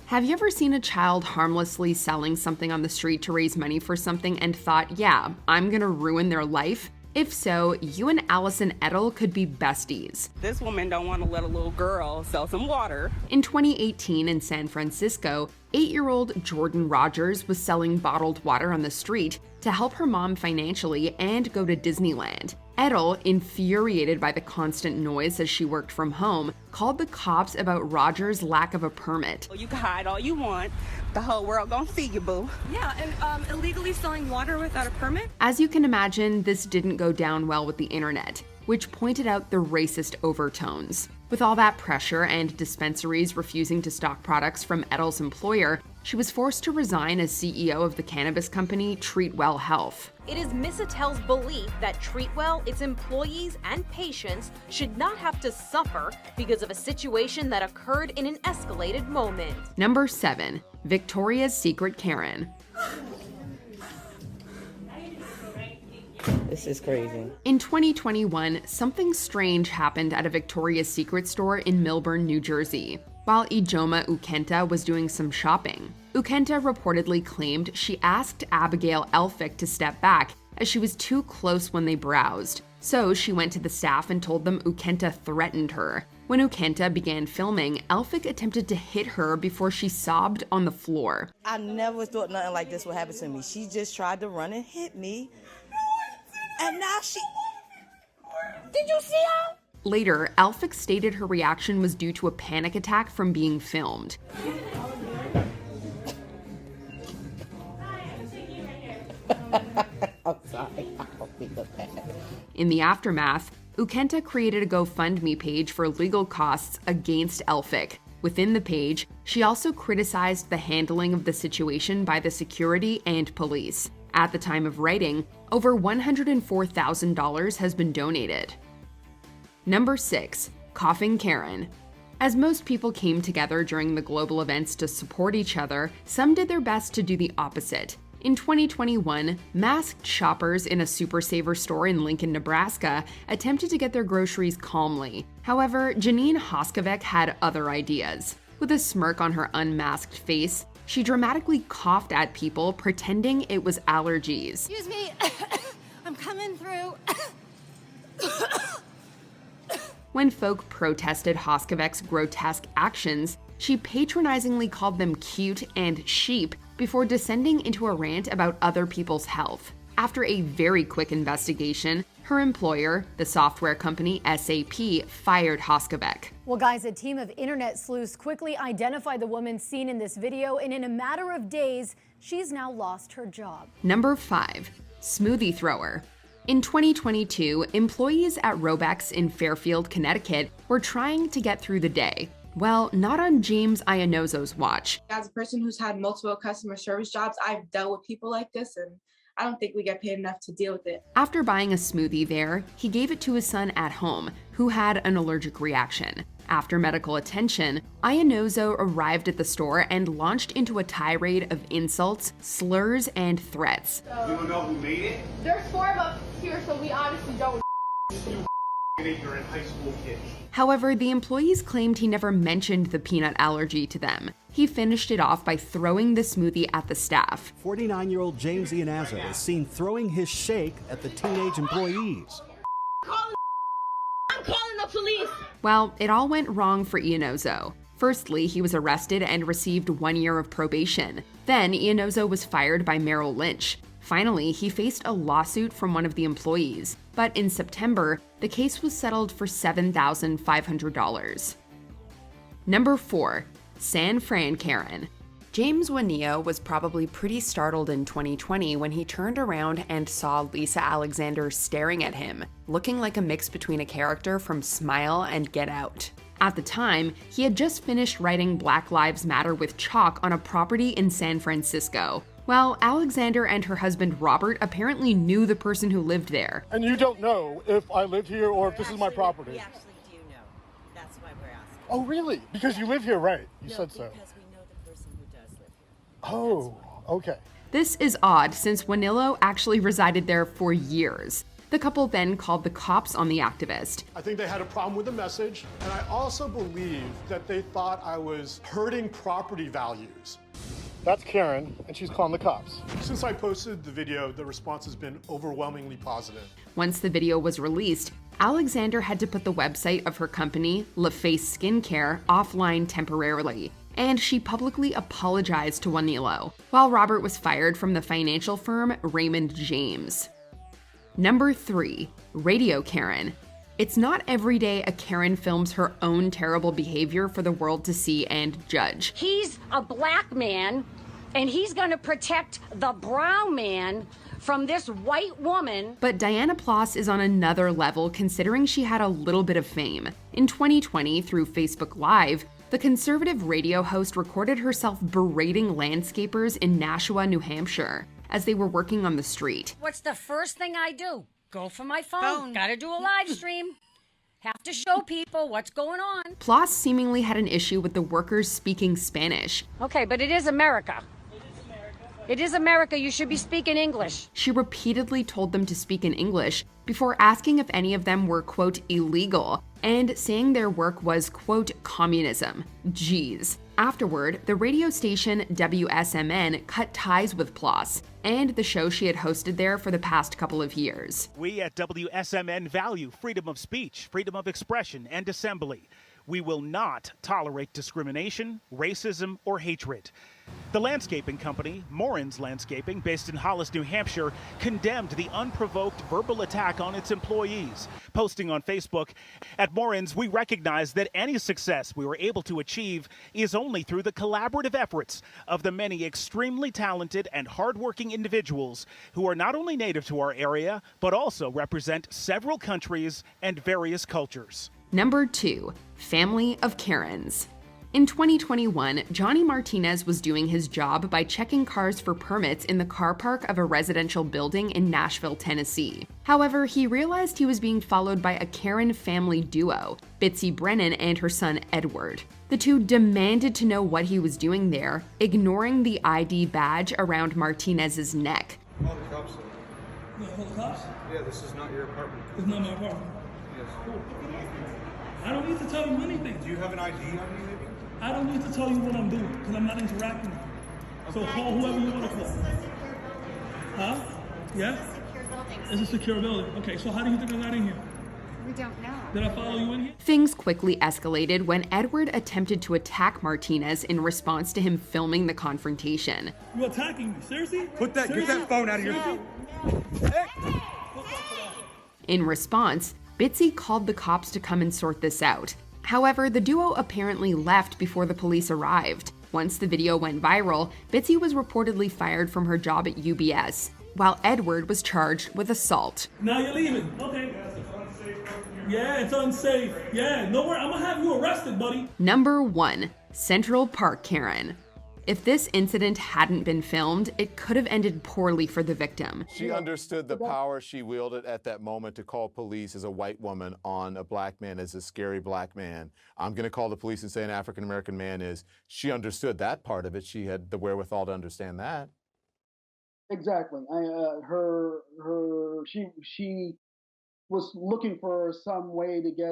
Have you ever seen a child harmlessly selling something on the street to raise money for something and thought, yeah, I'm gonna ruin their life? If so, you and Allison Edel could be besties. This woman don't want to let a little girl sell some water. In 2018 in San Francisco, 8-year-old Jordan Rogers was selling bottled water on the street to help her mom financially and go to Disneyland. Edel, infuriated by the constant noise as she worked from home, called the cops about Rogers' lack of a permit. You can hide all you want. The whole world gonna see you, boo. Yeah, and illegally selling water without a permit? As you can imagine, this didn't go down well with the internet, which pointed out the racist overtones. With all that pressure and dispensaries refusing to stock products from Edel's employer, she was forced to resign as CEO of the cannabis company Treatwell Health. It is Miss Attell's belief that Treatwell, its employees, and patients should not have to suffer because of a situation that occurred in an escalated moment. Number 7. Victoria's Secret Karen. This is crazy. In 2021, something strange happened at a Victoria's Secret store in Millburn, New Jersey. While Ijoma Ukenta was doing some shopping, Ukenta reportedly claimed she asked Abigail Elphick to step back as she was too close when they browsed. So she went to the staff and told them Ukenta threatened her. When Ukenta began filming, Elphick attempted to hit her before she sobbed on the floor. I never thought nothing like this would happen to me. She just tried to run and hit me. And now she... Did you see her? Later, Elphick stated her reaction was due to a panic attack from being filmed. I'm sorry. I don't mean that. In the aftermath, Ukenta created a GoFundMe page for legal costs against Elphick. Within the page, she also criticized the handling of the situation by the security and police. At the time of writing, over $104,000 has been donated. Number 6. Coughing Karen. As most people came together during the global events to support each other, some did their best to do the opposite. In 2021, masked shoppers in a Super Saver store in Lincoln, Nebraska, attempted to get their groceries calmly. However, Janine Hoskovec had other ideas. With a smirk on her unmasked face, she dramatically coughed at people, pretending it was allergies. Excuse me, I'm coming through. When folk protested Hoskovec's grotesque actions, she patronizingly called them cute and sheep before descending into a rant about other people's health. After a very quick investigation, her employer, the software company SAP, fired Hoskovec. Well, guys, a team of internet sleuths quickly identified the woman seen in this video, and in a matter of days, she's now lost her job. Number 5. smoothie thrower. In 2022, employees at Robex in Fairfield, Connecticut were trying to get through the day. Well, not on James Iannozo's watch. As a person who's had multiple customer service jobs, I've dealt with people like this, and I don't think we get paid enough to deal with it. After buying a smoothie there, he gave it to his son at home, who had an allergic reaction. After medical attention, Iannozo arrived at the store and launched into a tirade of insults, slurs, and threats. You don't know who made it? There's 4 of us here, so we honestly don't. You ignorant high school kids. However, the employees claimed he never mentioned the peanut allergy to them. He finished it off by throwing the smoothie at the staff. 49-year-old James Iannozo is seen throwing his shake at the teenage employees. I'm calling the police. Well, it all went wrong for Iannozo. Firstly, he was arrested and received 1 year of probation. Then, Iannozo was fired by Merrill Lynch. Finally, he faced a lawsuit from one of the employees, but in September, the case was settled for $7,500. Number 4. San Fran Karen. James Waneo was probably pretty startled in 2020 when he turned around and saw Lisa Alexander staring at him, looking like a mix between a character from Smile and Get Out. At the time, he had just finished writing Black Lives Matter with chalk on a property in San Francisco. Well, Alexander and her husband Robert apparently knew the person who lived there. And you don't know if I live here or if this is my property. We actually do know. That's why we're asking. Oh, really? Because you live here, right? You said so. Because we know the person who does live here. Oh, okay. This is odd since Wanillo actually resided there for years. The couple then called the cops on the activist. I think they had a problem with the message, and I also believe that they thought I was hurting property values. That's Karen, and she's calling the cops. Since I posted the video, the response has been overwhelmingly positive. Once the video was released, Alexander had to put the website of her company, LaFace Skincare, offline temporarily, and she publicly apologized to Wanillo, while Robert was fired from the financial firm Raymond James. Number 3. Radio Karen. It's not every day a Karen films her own terrible behavior for the world to see and judge. He's a black man, and he's gonna protect the brown man from this white woman. But Diana Ploss is on another level considering she had a little bit of fame. In 2020, through Facebook Live, the conservative radio host recorded herself berating landscapers in Nashua, New Hampshire, as they were working on the street. What's the first thing I do? Go for my phone. Gotta do a live stream. Have to show people what's going on. Ploss seemingly had an issue with the workers speaking Spanish. Okay, but it is America. It is America. You should be speaking English. She repeatedly told them to speak in English before asking if any of them were, quote, illegal, and saying their work was, quote, communism. Jeez. Afterward, the radio station WSMN cut ties with Ploss and the show she had hosted there for the past couple of years. We at WSMN value freedom of speech, freedom of expression, and assembly. We will not tolerate discrimination, racism, or hatred. The landscaping company, Morin's Landscaping, based in Hollis, New Hampshire, condemned the unprovoked verbal attack on its employees, posting on Facebook, "At Morin's, we recognize that any success we were able to achieve is only through the collaborative efforts of the many extremely talented and hardworking individuals who are not only native to our area, but also represent several countries and various cultures." Number 2. Family of Karens. In 2021, Johnny Martinez was doing his job by checking cars for permits in the car park of a residential building in Nashville, Tennessee. However, he realized he was being followed by a Karen family duo, Bitsy Brennan and her son Edward. The two demanded to know what he was doing there, ignoring the ID badge around Martinez's neck. Call the cops. You gonna call the cops? Yeah, this is not your apartment. It's not my apartment. Yes. Cool. I don't need to tell you anything. Do you have an ID on you, maybe? I don't need to tell you what I'm doing because I'm not interacting with you. So call whoever you want to call. Huh? Yeah? It's a secure building. Okay, so how do you think I got in here? We don't know. Did I follow you in here? Things quickly escalated when Edward attempted to attack Martinez in response to him filming the confrontation. You attacking me? Seriously? Get that phone out of your phone. In response, Bitsy called the cops to come and sort this out. However, the duo apparently left before the police arrived. Once the video went viral, Bitsy was reportedly fired from her job at UBS. while Edward was charged with assault. Now you're leaving. Okay. Yeah, it's unsafe. Yeah, no worry. I'm gonna have you arrested, buddy. Number 1. Central Park Karen. If this incident hadn't been filmed, it could have ended poorly for the victim. She understood the power she wielded at that moment to call police as a white woman on a black man, as a scary black man. I'm going to call the police and say an African-American man is. She understood that part of it. She had the wherewithal to understand that. Exactly. She was looking for some way to get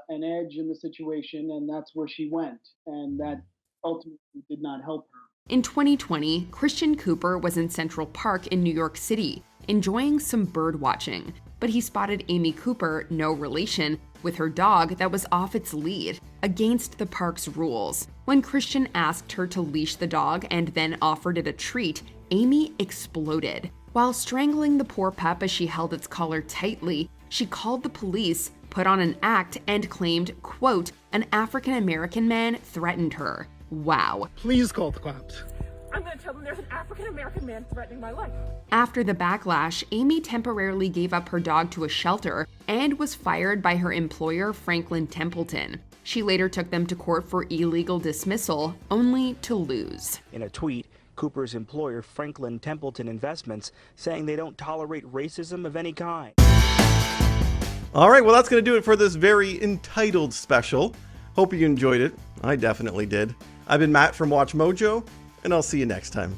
an edge in the situation, and that's where she went. And that ultimately did not help her. In 2020, Christian Cooper was in Central Park in New York City, enjoying some bird watching, but he spotted Amy Cooper, no relation, with her dog that was off its lead, against the park's rules. When Christian asked her to leash the dog and then offered it a treat, Amy exploded. While strangling the poor pup as she held its collar tightly, she called the police, put on an act, and claimed, quote, an African-American man threatened her. Wow. Please call the cops. I'm going to tell them there's an African-American man threatening my life. After the backlash, Amy temporarily gave up her dog to a shelter and was fired by her employer, Franklin Templeton. She later took them to court for illegal dismissal, only to lose. In a tweet, Cooper's employer, Franklin Templeton Investments, saying they don't tolerate racism of any kind. All right, well, that's going to do it for this very entitled special. Hope you enjoyed it. I definitely did. I've been Matt from WatchMojo, and I'll see you next time.